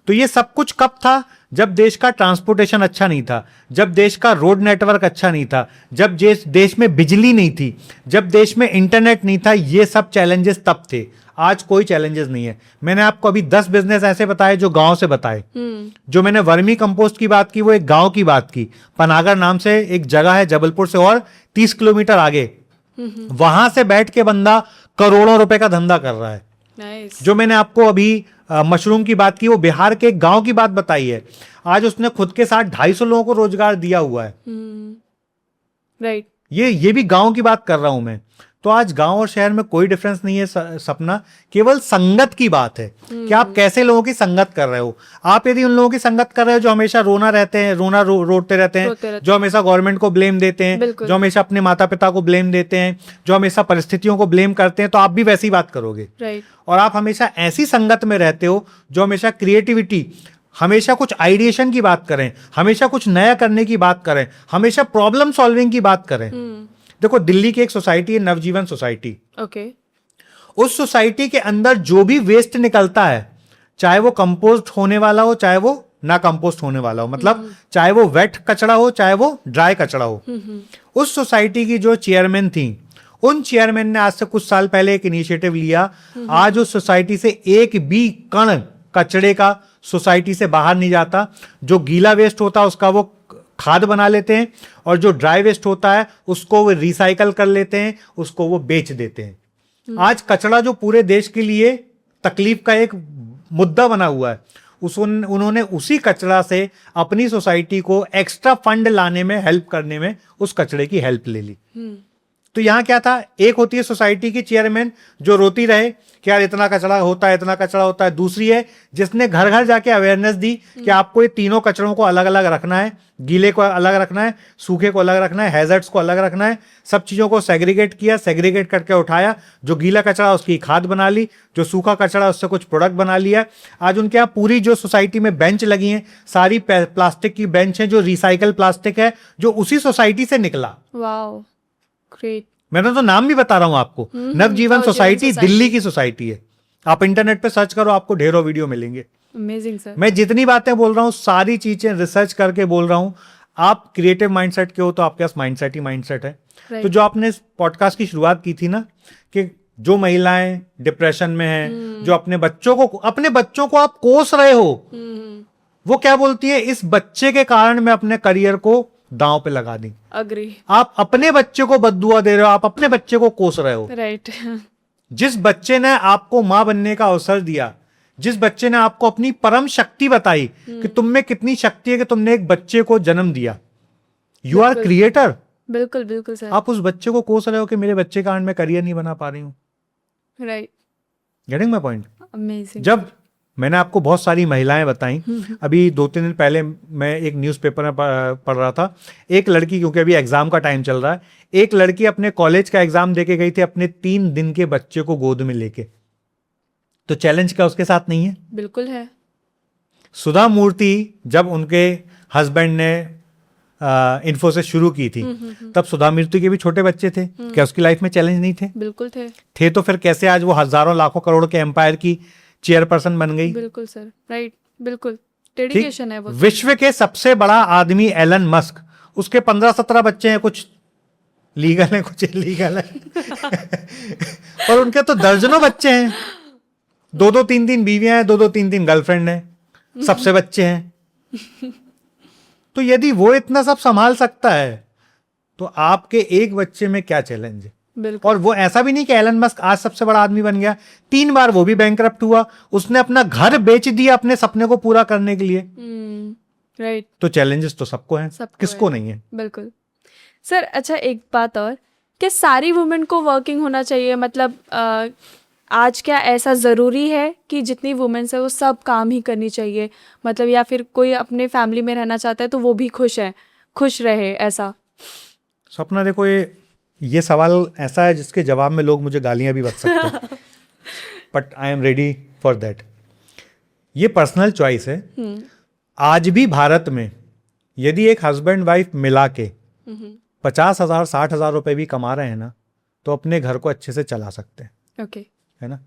तो ये सब कुछ कब था? जब देश का ट्रांसपोर्टेशन अच्छा नहीं था, जब देश का रोड नेटवर्क अच्छा नहीं था, जब देश में बिजली नहीं थी, जब देश में इंटरनेट नहीं था। ये सब चैलेंजेस तब थे। आज कोई चैलेंजेस नहीं है। मैंने आपको अभी 10 बिजनेस ऐसे बताए जो गांव से बताए। जो मैंने वर्मी कंपोस्ट की बात की वो एक गांव की बात की। पनागर नाम से एक जगह है जबलपुर से और 30 किलोमीटर आगे, वहां से बैठ के बंदा करोड़ों रुपए का धंधा कर रहा है। Nice. जो मैंने आपको अभी मशरूम की बात की वो बिहार के एक गांव की बात बताई है। आज उसने खुद के साथ 250 लोगों को रोजगार दिया हुआ है। राइट। ये भी गांव की बात कर रहा हूं मैं। तो आज गांव और शहर में कोई डिफरेंस नहीं है सपना, केवल संगत की बात है कि आप कैसे लोगों की संगत कर रहे हो। आप यदि उन लोगों की संगत कर रहे हो जो हमेशा रोते रहते हैं, जो हमेशा गवर्नमेंट को ब्लेम देते हैं, जो हमेशा अपने माता पिता को ब्लेम देते हैं, जो हमेशा परिस्थितियों को ब्लेम करते हैं, तो आप भी वैसी बात करोगे। राइट। और आप हमेशा ऐसी संगत में रहते हो जो हमेशा क्रिएटिविटी, हमेशा कुछ आइडिएशन की बात करें, हमेशा कुछ नया करने की बात करें, हमेशा प्रॉब्लम सॉल्विंग की बात करें। देखो दिल्ली की एक सोसाइटी है नवजीवन सोसाइटी। ओके। उस सोसाइटी के अंदर जो भी वेस्ट निकलता है, चाहे वो कंपोस्ट होने वाला हो चाहे वो ना कंपोस्ट होने वाला हो, मतलब चाहे वो वेट कचरा हो चाहे वो ड्राई कचरा हो, उस सोसाइटी की जो चेयरमैन थी, उन चेयरमैन ने आज से कुछ साल पहले एक इनिशिएटिव लिया। आज उस सोसाइटी से एक भी कण कचड़े का सोसाइटी से बाहर नहीं जाता। जो गीला वेस्ट होता है उसका वो खाद बना लेते हैं और जो ड्राई वेस्ट होता है उसको वो रिसाइकल कर लेते हैं, उसको वो बेच देते हैं। आज कचरा जो पूरे देश के लिए तकलीफ का एक मुद्दा बना हुआ है, उन्होंने उसी कचरा से अपनी सोसाइटी को एक्स्ट्रा फंड लाने में, हेल्प करने में उस कचरे की हेल्प ले ली। तो यहां क्या था? एक होती है सोसाइटी की चेयरमैन जो रोती रहे कि यार इतना कचरा होता है, इतना कचरा होता है। दूसरी है जिसने घर घर जाके अवेयरनेस दी कि आपको ये तीनों कचरों को अलग अलग रखना है, गीले को अलग रखना है, सूखे को अलग रखना है, हैजर्ड्स को अलग रखना है। सब चीजों को सेग्रीगेट किया, सेग्रीगेट करके उठाया। जो गीला कचरा उसकी खाद बना ली, जो सूखा कचरा उससे कुछ प्रोडक्ट बना लिया। आज उनके यहाँ पूरी जो सोसाइटी में बेंच लगी हैं, सारी प्लास्टिक की बेंच है जो रिसाइकल प्लास्टिक है, जो उसी सोसाइटी से निकला। Wow, great. मैंने तो नाम भी बता रहा हूं आपको, नवजीवन सोसाइटी दिल्ली की सोसाइटी है। आप इंटरनेट पे सर्च करो, आपको ढेरों वीडियो मिलेंगे। Amazing sir. मैं जितनी बातें बोल रहा हूं सारी चीजें रिसर्च करके बोल रहा हूं। आप क्रिएटिव माइंडसेट के हो तो आपके पास माइंडसेट ही माइंडसेट है। तो जो आपने इस पॉडकास्ट की शुरुआत की थी ना, कि जो महिलाएं डिप्रेशन में हैं, जो अपने बच्चों को आप कोस रहे हो, वो क्या बोलती है? इस बच्चे के कारण मैं अपने करियर को दांव पे लगा दी। अग्री। आप अपने बच्चे को बद्दुआ दे रहे हो, आप अपने बच्चे को कोस रहे हो। राइट। जिस बच्चे ने आपको मां बनने का अवसर दिया, जिस बच्चे ने आपको अपनी परम शक्ति बताई कि तुम में कितनी शक्ति है कि तुमने एक बच्चे को जन्म दिया, यू आर क्रिएटर। बिल्कुल बिल्कुल सर। आप उस बच्चे को कोस रहे हो कि मेरे बच्चे के कारण मैं करियर नहीं बना पा रही हूं। Right. Getting my point? Amazing. जब मैंने आपको बहुत सारी महिलाएं बताई। अभी 2-3 दिन पहले मैं एक न्यूज़पेपर में पढ़ रहा था, एक लड़की, क्योंकि अभी एग्जाम का टाइम चल रहा है, एक लड़की अपने कॉलेज का एग्जाम देके गई थी अपने 3 दिन के बच्चे को गोद में लेके। तो चैलेंज क्या उसके साथ नहीं है? बिल्कुल है। सुधा मूर्ति जब उनके हस्बैंड ने इन्फोसिस शुरू की थी, तब सुधा मूर्ति के भी छोटे बच्चे थे। क्या उसकी लाइफ में चैलेंज नहीं थे? बिल्कुल थे। तो फिर कैसे आज वो हजारों लाखों करोड़ के एम्पायर की चेयरपर्सन बन गई? बिल्कुल सर, राइट, बिल्कुल डेडिकेशन है वो। विश्व के सबसे बड़ा आदमी एलन मस्क, उसके 15-17 बच्चे हैं, कुछ लीगल हैं कुछ इलीगल है पर उनके तो दर्जनों बच्चे हैं, 2-2 3-3 बीवियां हैं, 2-2 3-3 गर्लफ्रेंड हैं, सबसे बच्चे हैं। तो यदि वो इतना सब संभाल सकता है तो आपके एक बच्चे में क्या चैलेंज है? और वो ऐसा भी नहीं कि एलन मस्क आज सबसे बड़ा आदमी बन गया, 3 बार वो भी बैंकरप्ट हुआ, उसने अपना घर बेच दिया अपने सपने को पूरा करने के लिए। राइट। तो चैलेंजेस तो सबको हैं, किसको नहीं है? बिल्कुल सर। अच्छा, एक बात और, क्या सारी वुमेन को वर्किंग होना चाहिए? मतलब आज क्या ऐसा ज़रूरी है कि जितनी वुमेन्स है वो सब काम ही करनी चाहिए? मतलब या फिर कोई अपने फैमिली में रहना चाहता है तो वो भी खुश रहे, ऐसा? सपना, देखो ये सवाल ऐसा है जिसके जवाब में लोग मुझे गालियां भी बक सकते हैं but I am ready for that. ये पर्सनल चॉइस है। आज भी भारत में यदि एक हस्बैंड वाइफ मिला के 50,000 60,000 रुपए भी कमा रहे हैं ना, तो अपने घर को अच्छे से चला सकते हैं। ओके। है ना?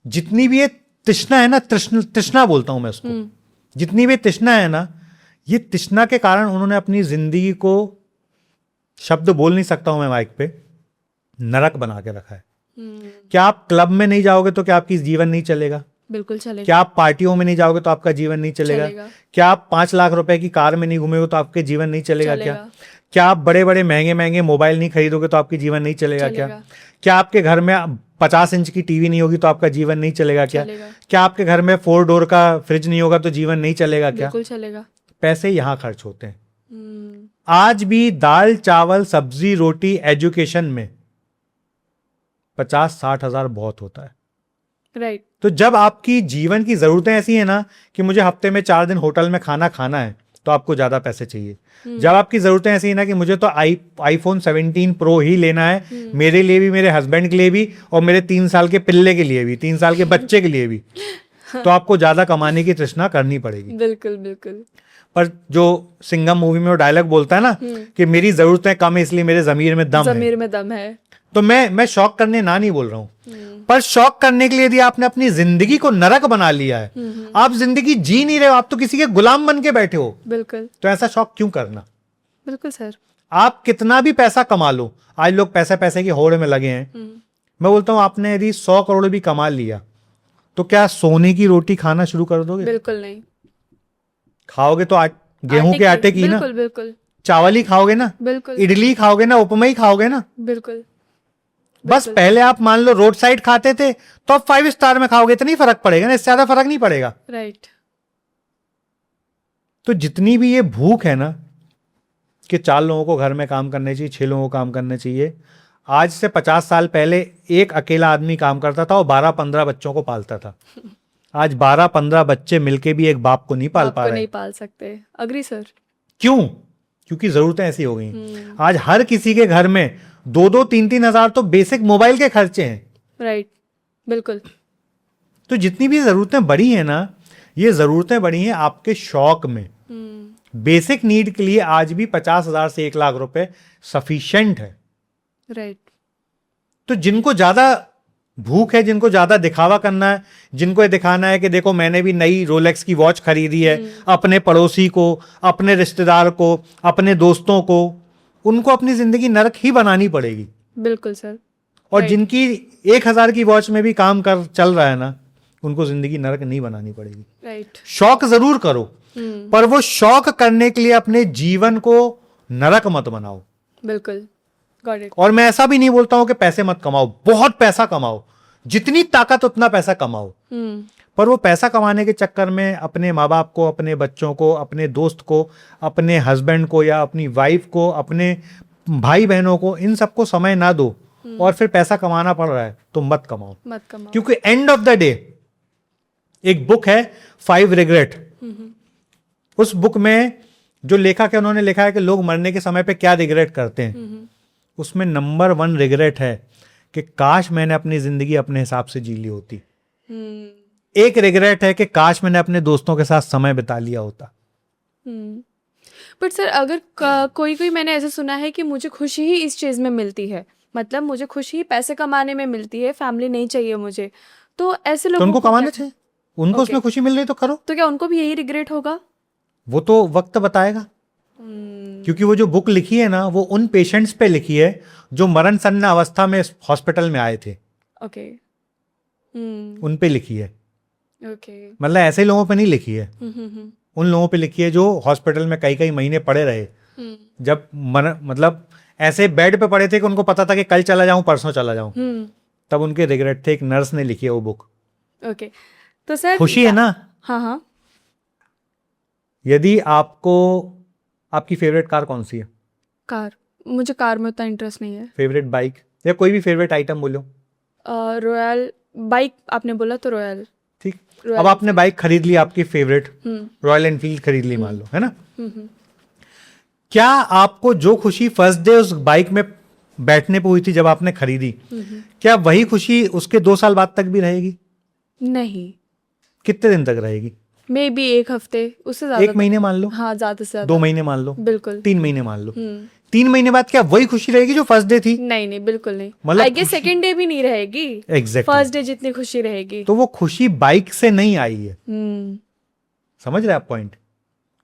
जितनी भी ये तृष्णा है ना, तृष्णा बोलता हूं मैं उसको, जितनी भी तृष्णा है ना, ये तृष्णा के कारण उन्होंने अपनी जिंदगी को, शब्द बोल नहीं सकता हूं मैं माइक पे, नरक बना के रखा है। क्या आप क्लब में नहीं जाओगे तो क्या आपकी जीवन नहीं चलेगा? बिल्कुल चलेगा। क्या आप पार्टियों में नहीं जाओगे तो आपका जीवन नहीं चलेगा? क्या आप 5 लाख रुपए की कार में नहीं घूमोगे तो आपके जीवन नहीं चलेगा? क्या आप बड़े बड़े महंगे महंगे मोबाइल नहीं खरीदोगे तो आपकी जीवन नहीं चलेगा? क्या आपके घर में 50 इंच की टीवी नहीं होगी तो आपका जीवन नहीं चलेगा? क्या आपके घर में 4 डोर का फ्रिज नहीं होगा तो जीवन नहीं चलेगा? क्या? बिल्कुल चलेगा। पैसे यहाँ खर्च होते हैं। आज भी दाल चावल सब्जी रोटी एजुकेशन में 50-60 हजार बहुत होता है। राइट। तो जब आपकी जीवन की जरूरतें ऐसी है ना कि मुझे हफ्ते में 4 दिन होटल में खाना है, तो आपको ज्यादा पैसे चाहिए। जब आपकी जरूरतें ऐसी है ना कि मुझे तो iPhone 17 Pro ही लेना है, मेरे लिए भी, मेरे हस्बैंड के लिए भी, और मेरे 3 साल के पिल्ले के लिए भी, 3 साल के बच्चे के लिए भी, तो आपको ज्यादा कमाने की तृष्णा करनी पड़ेगी। बिल्कुल बिल्कुल। पर जो सिंघम मूवी में वो डायलॉग बोलता है ना कि मेरी जरूरतें कम है इसलिए मेरे जमीर में दम है। तो मैं शौक करने ना नहीं बोल रहा हूँ, पर शौक करने के लिए यदि आपने अपनी जिंदगी को नरक बना लिया है, आप जिंदगी जी नहीं रहे हो, आप तो किसी के गुलाम बन के बैठे हो। बिल्कुल। तो ऐसा शौक क्यों करना? बिल्कुल सर। आप कितना भी पैसा कमा लो, आज लोग पैसे की होड़ में लगे हैं। मैं बोलता हूँ आपने यदि 100 करोड़ भी कमा लिया तो क्या सोने की रोटी खाना शुरू कर दोगे? बिल्कुल नहीं। खाओगे तो गेहूं के आटे की ना, बिल्कुल। चावल ही खाओगे ना, बिल्कुल। इडली खाओगे ना, उपमा ही खाओगे ना, बिल्कुल। बस पहले आप मान लो रोड साइड खाते थे तो अब 5 स्टार में खाओगे, इतनी फर्क पड़ेगा ना, इससे ज्यादा फर्क नहीं पड़ेगा। राइट। तो जितनी भी ये भूख है ना कि 4 लोगों को घर में काम करने चाहिए, 6 लोगों को काम करने चाहिए, आज से 50 साल पहले एक अकेला आदमी काम करता था और 12-15 बच्चों को पालता था। आज 12-15 बच्चे मिलके भी एक बाप को नहीं पाल पा रहे। नहीं पाल सकते। Agree sir. क्यों? क्योंकि जरूरतें ऐसी हो गई। आज हर किसी के घर में 2-2 3-3 हजार तो बेसिक मोबाइल के खर्चे हैं। राइट। बिल्कुल। तो जितनी भी जरूरतें बढ़ी हैं ना, ये जरूरतें बढ़ी हैं आपके शौक में। बेसिक नीड के लिए आज भी 50,000 से 1 लाख रुपए सफिशिएंट है। राइट। तो जिनको ज्यादा भूख है, जिनको ज्यादा दिखावा करना है, जिनको ये दिखाना है कि देखो मैंने भी नई रोलेक्स की वॉच खरीदी है, अपने पड़ोसी को, अपने रिश्तेदार को, अपने दोस्तों को, उनको अपनी जिंदगी नरक ही बनानी पड़ेगी। बिल्कुल सर। और जिनकी 1,000 की वॉच में भी काम कर चल रहा है ना, उनको जिंदगी नरक नहीं बनानी पड़ेगी। राइट। शौक जरूर करो, पर वो शौक करने के लिए अपने जीवन को नरक मत बनाओ। बिल्कुल। और मैं ऐसा भी नहीं बोलता हूं कि पैसे मत कमाओ, बहुत पैसा कमाओ, जितनी ताकत उतना पैसा कमाओ, पर वो पैसा कमाने के चक्कर में अपने माँ बाप को, अपने बच्चों को, अपने दोस्त को, अपने हस्बैंड को या अपनी वाइफ को, अपने भाई बहनों को, इन सबको समय ना दो और फिर पैसा कमाना पड़ रहा है तो मत कमाओ। क्योंकि एंड ऑफ द डे एक बुक है 5 रिग्रेट। उस बुक में जो लेखक है उन्होंने लिखा है कि लोग मरने के समय पे क्या रिग्रेट करते हैं। उसमें नंबर 1 रिग्रेट है कि काश मैंने अपनी जिंदगी अपने हिसाब से जी ली होती। एक रिग्रेट है कि काश मैंने अपने दोस्तों के साथ समय बिता लिया होता। बट सर अगर कोई कोई मैंने ऐसे सुना है कि मुझे खुशी ही इस चीज़ में मिलती है, मतलब मुझे खुशी पैसे कमाने में मिलती है, फैमिली नहीं चाहिए मुझे, तो ऐसे तो लोगों उनको को कमाना क्या- चाहिए, उनको उसमें खुशी मिल रही तो करो। तो क्या उनको भी यही रिग्रेट होगा? वो तो वक्त बताएगा, क्योंकि वो जो बुक लिखी है ना वो उन पेशेंट्स पे लिखी है जो मरण सन्न अवस्था में हॉस्पिटल में आए थे, ओके। उन पे लिखी है। ओके। मतलब ऐसे लोगों पे नहीं लिखी है, उन लोगों पे लिखी है जो हॉस्पिटल में कई कई महीने पड़े रहे, जब मतलब ऐसे बेड पे पड़े थे कि उनको पता था कि कल चला जाऊं परसों चला जाऊं, तब उनके रिग्रेट थे। एक नर्स ने लिखी है वो बुक। ओके। तो सर खुशी है ना। हाँ हाँ। यदि आपको, आपकी फेवरेट कार कौन सी है? कार, मुझे कार में उतना इंटरेस्ट नहीं है। फेवरेट बाइक या कोई भी फेवरेट आइटम बोलो। रॉयल बाइक आपने बोला तो रॉयल। ठीक, अब आपने बाइक खरीद ली, आपकी फेवरेट रॉयल एनफील्ड खरीद ली मान लो, है ना। क्या आपको जो खुशी फर्स्ट डे उस बाइक में बैठने पे हुई थी जब आपने खरीदी, क्या वही खुशी उसके 2 साल बाद तक भी रहेगी? नहीं। कितने दिन तक रहेगी? मे बी 1 हफ्ते, उससे ज्यादा 1 महीने मान लो, हाँ ज्यादा से ज्यादा 2 महीने मान लो, बिल्कुल 3 महीने मान लो। 3 महीने बाद क्या वही खुशी रहेगी जो फर्स्ट डे थी? नहीं नहीं बिल्कुल नहीं। मतलब आई गेस सेकंड डे भी नहीं रहेगी। एग्जैक्टली, फर्स्ट डे जितनी खुशी रहेगी। तो वो खुशी बाइक से नहीं आई है। समझ रहे आप पॉइंट?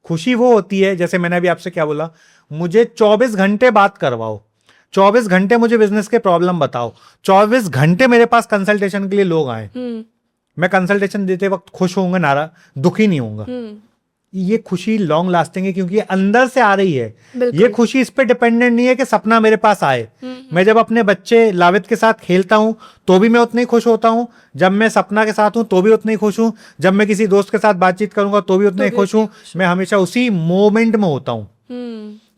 खुशी वो होती है, जैसे मैंने अभी आपसे क्या बोला, मुझे 24 घंटे बात करवाओ, 24 घंटे मुझे बिजनेस के प्रॉब्लम बताओ, 24 घंटे मेरे पास कंसल्टेशन के लिए लोग आए, मैं कंसल्टेशन देते वक्त खुश होऊंगा, नारा दुखी नहीं होऊंगा। ये खुशी लॉन्ग लास्टिंग है क्योंकि ये अंदर से आ रही है। ये खुशी इस पे डिपेंडेंट नहीं है कि सपना मेरे पास आए। मैं जब अपने बच्चे लावित के साथ खेलता हूं तो भी मैं उतना ही खुश होता हूं, जब मैं सपना के साथ हूं तो भी उतना ही खुश हूं, जब मैं किसी दोस्त के साथ बातचीत करूंगा तो भी उतना ही खुश हूं। मैं हमेशा उसी मोमेंट में होता हूं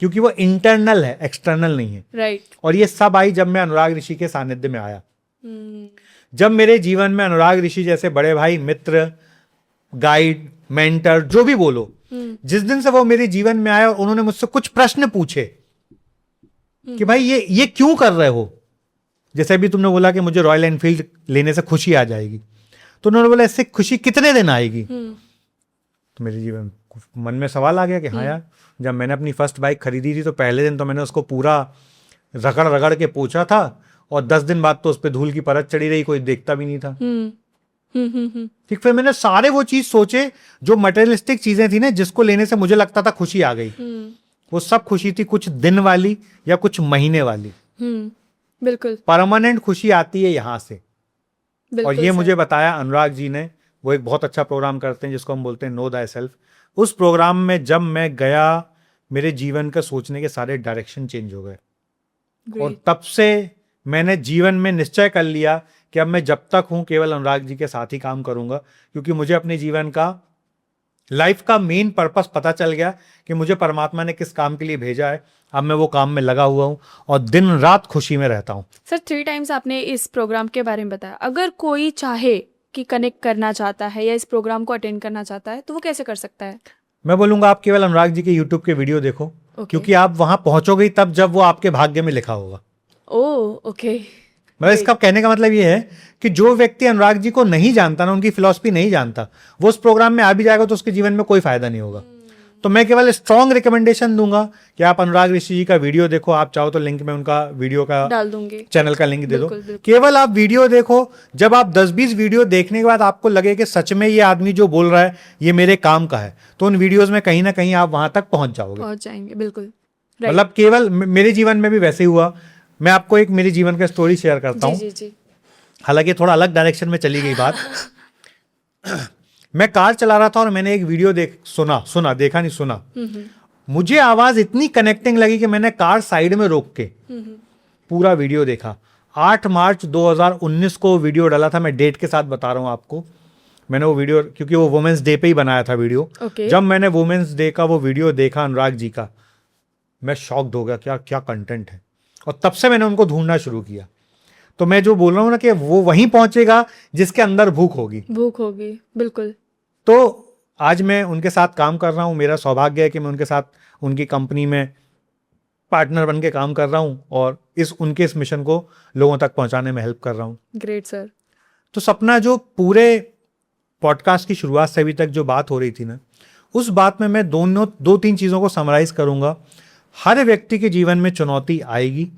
क्योंकि वो इंटरनल है, एक्सटर्नल नहीं है। राइट। और ये सब आई जब मैं अनुराग ऋषि के सानिध्य में आया। जब मेरे जीवन में अनुराग ऋषि जैसे बड़े भाई, मित्र, गाइड, मेंटर, जो भी बोलो, जिस दिन से वो मेरे जीवन में आए और उन्होंने मुझसे कुछ प्रश्न पूछे कि भाई ये क्यों कर रहे हो, जैसे अभी तुमने बोला कि मुझे रॉयल एनफील्ड लेने से खुशी आ जाएगी, तो उन्होंने बोला इससे खुशी कितने दिन आएगी। तो मेरे जीवन मन में सवाल आ गया कि हाँ यार, जब मैंने अपनी फर्स्ट बाइक खरीदी थी तो पहले दिन तो मैंने उसको पूरा रगड़ रगड़ के पोंछा था और 10 दिन बाद तो उस पर धूल की परत चढ़ी रही, कोई देखता भी नहीं था। ठीक, फिर मैंने सारे वो चीज सोचे जो मटेरियलिस्टिक चीजें थी ना, जिसको लेने से मुझे लगता था खुशी आ गई, वो सब खुशी थी कुछ दिन वाली या कुछ महीने वाली। बिल्कुल। परमानेंट खुशी आती है यहां से। और ये सर। मुझे बताया अनुराग जी ने। वो एक बहुत अच्छा प्रोग्राम करते हैं जिसको हम बोलते हैं नो दाई सेल्फ। उस प्रोग्राम में जब मैं गया, मेरे जीवन का सोचने के सारे डायरेक्शन चेंज हो गए। और तब से मैंने जीवन में निश्चय कर लिया कि अब मैं जब तक हूं केवल अनुराग जी के साथ ही काम करूंगा, क्योंकि मुझे अपने जीवन का, लाइफ का मेन पर्पस पता चल गया कि मुझे परमात्मा ने किस काम के लिए भेजा है। अब मैं वो काम में लगा हुआ हूं और दिन रात खुशी में रहता हूं। सर 3 टाइम्स आपने इस प्रोग्राम के बारे में बताया। अगर कोई चाहे कि कनेक्ट करना चाहता है या इस प्रोग्राम को अटेंड करना चाहता है तो वो कैसे कर सकता है? मैं बोलूंगा आप केवल अनुराग जी के यूट्यूब के वीडियो देखो, क्योंकि आप वहां पहुंचोगे तब जब वो आपके भाग्य में लिखा होगा। Oh okay. मतलब इसका कहने का मतलब ये है कि जो व्यक्ति अनुराग जी को नहीं जानता ना, उनकी फिलॉसफी नहीं जानता, वो उस प्रोग्राम में आ भी जाएगा तो उसके जीवन में कोई फायदा नहीं होगा। तो मैं केवल स्ट्रॉन्ग रिकमेंडेशन दूंगा कि आप अनुराग ऋषि जी का वीडियो देखो। आप चाहो तो लिंक में उनका वीडियो का डाल दूंगी, चैनल का लिंक दे दो। बिल्कुल। केवल आप वीडियो देखो। जब आप 10-20 वीडियो देखने के बाद आपको लगे कि सच में ये आदमी जो बोल रहा है ये मेरे काम का है, तो उन वीडियोज में कहीं ना कहीं आप वहां तक पहुंच जाओगे, पहुंच जाएंगे। बिल्कुल। मतलब केवल मेरे जीवन में भी वैसे ही हुआ। मैं आपको एक मेरे जीवन का स्टोरी शेयर करता हूँ। हालांकि थोड़ा अलग डायरेक्शन में चली गई बात। मैं कार चला रहा था और मैंने एक वीडियो सुना, देखा नहीं, सुना। मुझे आवाज इतनी कनेक्टिंग लगी कि मैंने कार साइड में रोक के पूरा वीडियो देखा। 8 मार्च 2019 को वीडियो डाला था। मैं डेट के साथ बता रहा हूं आपको। मैंने वो वीडियो, क्योंकि वो वुमेन्स डे पे ही बनाया था वीडियो। जब मैंने वुमेन्स डे का वो वीडियो देखा अनुराग जी का, मैं शॉक्ड हो गया, क्या क्या कंटेंट है। और तब से मैंने उनको ढूंढना शुरू किया। तो मैं जो बोल रहा हूँ ना कि वो वहीं पहुंचेगा जिसके अंदर भूख होगी। बिल्कुल। तो आज मैं उनके साथ काम कर रहा हूँ, मेरा सौभाग्य है कि मैं उनके साथ उनकी कंपनी में पार्टनर बन के काम कर रहा हूँ और उनके इस मिशन को लोगों तक पहुंचाने में हेल्प कर रहा हूँ। Great sir. तो सपना, जो पूरे पॉडकास्ट की शुरुआत से अभी तक जो बात हो रही थी ना, उस बात में मैं दो तीन चीज़ों को समराइज करूंगा। हर व्यक्ति के जीवन में चुनौती आएगी।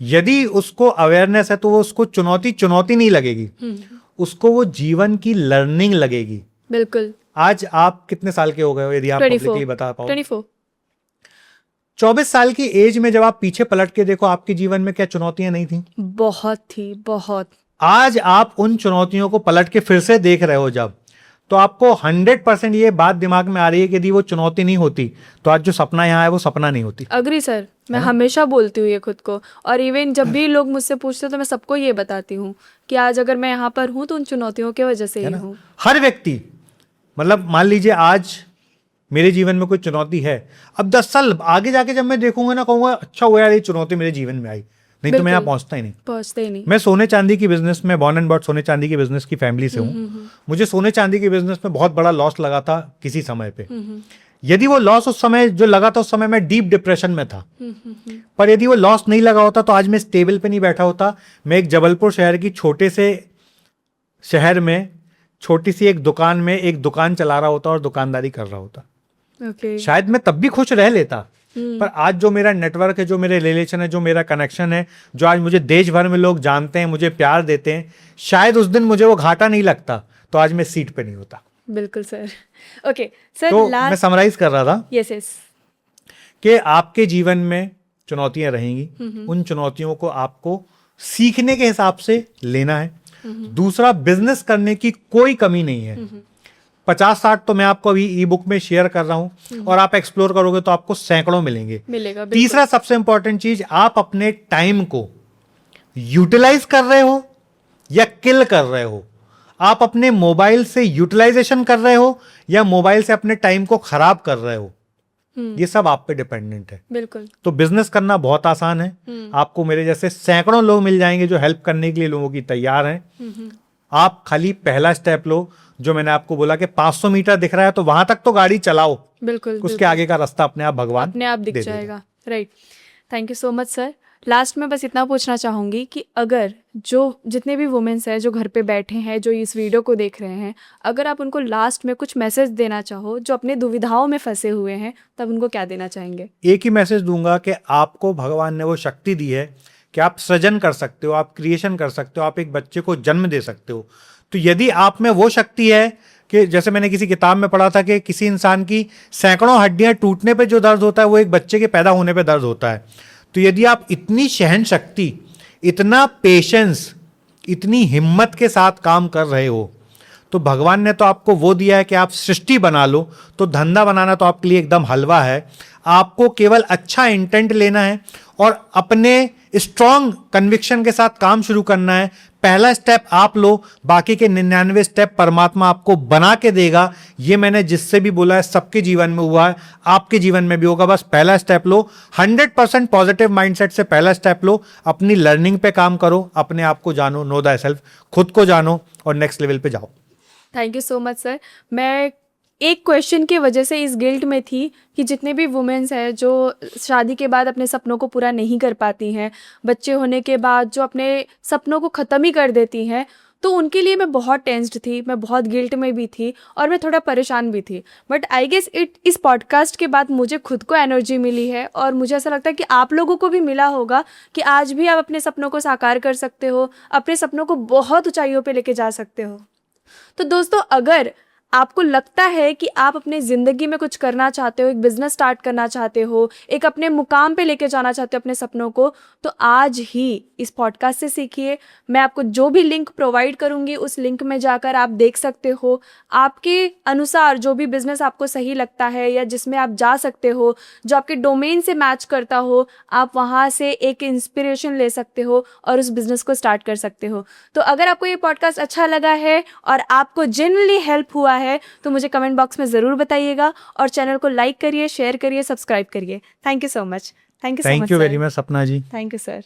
यदि उसको अवेयरनेस है तो वो उसको चुनौती नहीं लगेगी, उसको वो जीवन की लर्निंग लगेगी। बिल्कुल। आज आप कितने साल के हो गए हो, यदि आप पब्लिकली बता पाओ? 24। 24 साल की एज में जब आप पीछे पलट के देखो, आपके जीवन में क्या चुनौतियां नहीं थी? बहुत। आज आप उन चुनौतियों को पलट के फिर से देख रहे हो जब, तो आपको 100% ये बात दिमाग में आ रही है कि यदि वो चुनौती नहीं होती तो आज जो सपना यहाँ है वो सपना नहीं होती। अग्री सर, मैं हमेशा बोलती हूँ ये खुद को, और इवन जब भी लोग मुझसे पूछते हैं तो मैं सबको ये बताती हूँ कि आज अगर मैं यहाँ पर हूँ तो उन चुनौतियों की वजह से ही हूँ। हर व्यक्ति, मतलब मान लीजिए आज मेरे जीवन में कोई चुनौती है, अब 10 साल आगे जाके जब मैं देखूंगा ना, कहूंगा अच्छा हुआ यार ये चुनौती मेरे जीवन में आई, नहीं तो मैं यहाँ पहुंचता ही नहीं। मैं सोने चांदी की बिजनेस में, बॉर्न एंड बॉट सोने चांदी की बिजनेस की फैमिली से हूँ। मुझे सोने चांदी की बिजनेस में बहुत बड़ा लॉस लगा था किसी समय पे। यदि वो लॉस उस समय जो लगा था, उस समय मैं डीप डिप्रेशन में था। पर यदि वो लॉस नहीं लगा होता तो आज मैं इस टेबल पे नहीं बैठा होता। मैं एक जबलपुर शहर की छोटे से शहर में छोटी सी एक दुकान में एक दुकान चला रहा होता और दुकानदारी कर रहा होता। शायद मैं तब भी खुश रह लेता, पर आज जो मेरा नेटवर्क है, जो मेरे रिलेशन है, जो मेरा कनेक्शन है, जो आज मुझे देश भर में लोग जानते हैं, मुझे प्यार देते हैं, शायद उस दिन मुझे वो घाटा नहीं लगता तो आज मैं सीट पे नहीं होता। बिल्कुल सर। ओके सर, तो मैं समराइज कर रहा था यस कि आपके जीवन में चुनौतियां रहेंगी। उन चुनौतियों को आपको सीखने के हिसाब से लेना है। दूसरा, बिजनेस करने की कोई कमी नहीं है। 50-60 तो मैं आपको अभी ई बुक में शेयर कर रहा हूं और आप एक्सप्लोर करोगे तो आपको सैकड़ों मिलेगा। तीसरा सबसे इंपॉर्टेंट चीज, आप अपने टाइम को यूटिलाइज कर रहे हो या किल कर रहे हो? आप अपने मोबाइल से यूटिलाइजेशन कर रहे हो या मोबाइल से अपने टाइम को खराब कर रहे हो? ये सब आप पे डिपेंडेंट है। बिल्कुल। तो बिजनेस करना बहुत आसान है। आपको मेरे जैसे सैकड़ों लोग मिल जाएंगे जो हेल्प करने के लिए लोगों की तैयार हैं। आप खाली पहला स्टेप लो, जो मैंने आपको बोला कि 500 मीटर दिख रहा है तो वहां तक तो गाड़ी चलाओ। बिल्कुल। उसके आगे का रास्ता अपने आप भगवान अपने आप दिख जाएगा। Right. Thank you so much sir. Last में बस इतना पूछना चाहूँगी कि अगर जितने भी वुमेन्स हैं जो घर पे बैठे हैं, जो इस वीडियो को देख रहे हैं, अगर आप उनको लास्ट में कुछ मैसेज देना चाहो, जो अपने दुविधाओं में फंसे हुए हैं, तब उनको क्या देना चाहेंगे? एक ही मैसेज दूंगा कि आपको भगवान ने वो शक्ति दी है कि आप सृजन कर सकते हो, आप क्रिएशन कर सकते हो, आप एक बच्चे को जन्म दे सकते हो। तो यदि आप में वो शक्ति है कि जैसे मैंने किसी किताब में पढ़ा था कि किसी इंसान की सैकड़ों हड्डियां टूटने पे जो दर्द होता है वो एक बच्चे के पैदा होने पे दर्द होता है। तो यदि आप इतनी सहन शक्ति, इतना पेशेंस, इतनी हिम्मत के साथ काम कर रहे हो तो भगवान ने तो आपको वो दिया है कि आप सृष्टि बना लो। तो धंधा बनाना तो आपके लिए एकदम हलवा है। आपको केवल अच्छा इंटेंट लेना है और अपने स्ट्रॉन्ग कन्विक्शन के साथ काम शुरू करना है। पहला स्टेप आप लो, बाकी के 99 स्टेप परमात्मा आपको बना के देगा। ये मैंने जिससे भी बोला है सबके जीवन में हुआ है, आपके जीवन में भी होगा। बस पहला स्टेप लो, 100% पॉजिटिव माइंडसेट से पहला स्टेप लो, अपनी लर्निंग पे काम करो, अपने आप को जानो, नो द सेल्फ, खुद को जानो और नेक्स्ट लेवल पे जाओ। Thank you so much sir. मैं एक क्वेश्चन की वजह से इस गिल्ट में थी कि जितने भी वुमेन्स हैं जो शादी के बाद अपने सपनों को पूरा नहीं कर पाती हैं, बच्चे होने के बाद जो अपने सपनों को ख़त्म ही कर देती हैं, तो उनके लिए मैं बहुत टेंस्ड थी, मैं बहुत गिल्ट में भी थी और मैं थोड़ा परेशान भी थी। बट आई गेस इस पॉडकास्ट के बाद मुझे खुद को एनर्जी मिली है और मुझे ऐसा लगता है कि आप लोगों को भी मिला होगा कि आज भी आप अपने सपनों को साकार कर सकते हो, अपने सपनों को बहुत ऊंचाइयों पे लेके जा सकते हो। तो दोस्तों, अगर आपको लगता है कि आप अपने ज़िंदगी में कुछ करना चाहते हो, एक बिज़नेस स्टार्ट करना चाहते हो, एक अपने मुकाम पे लेके जाना चाहते हो अपने सपनों को, तो आज ही इस पॉडकास्ट से सीखिए। मैं आपको जो भी लिंक प्रोवाइड करूँगी उस लिंक में जाकर आप देख सकते हो। आपके अनुसार जो भी बिज़नेस आपको सही लगता है या जिसमें आप जा सकते हो, जो आपके डोमेन से मैच करता हो, आप वहाँ से एक इंस्पिरेशन ले सकते हो और उस बिज़नेस को स्टार्ट कर सकते हो। तो अगर आपको ये पॉडकास्ट अच्छा लगा है और आपको जेन्युइनली हेल्प हुआ है तो मुझे कमेंट बॉक्स में ज़रूर बताइएगा और चैनल को लाइक करिए, शेयर करिए, सब्सक्राइब करिए। Thank you so much. Thank you very much सपना जी। Thank you sir.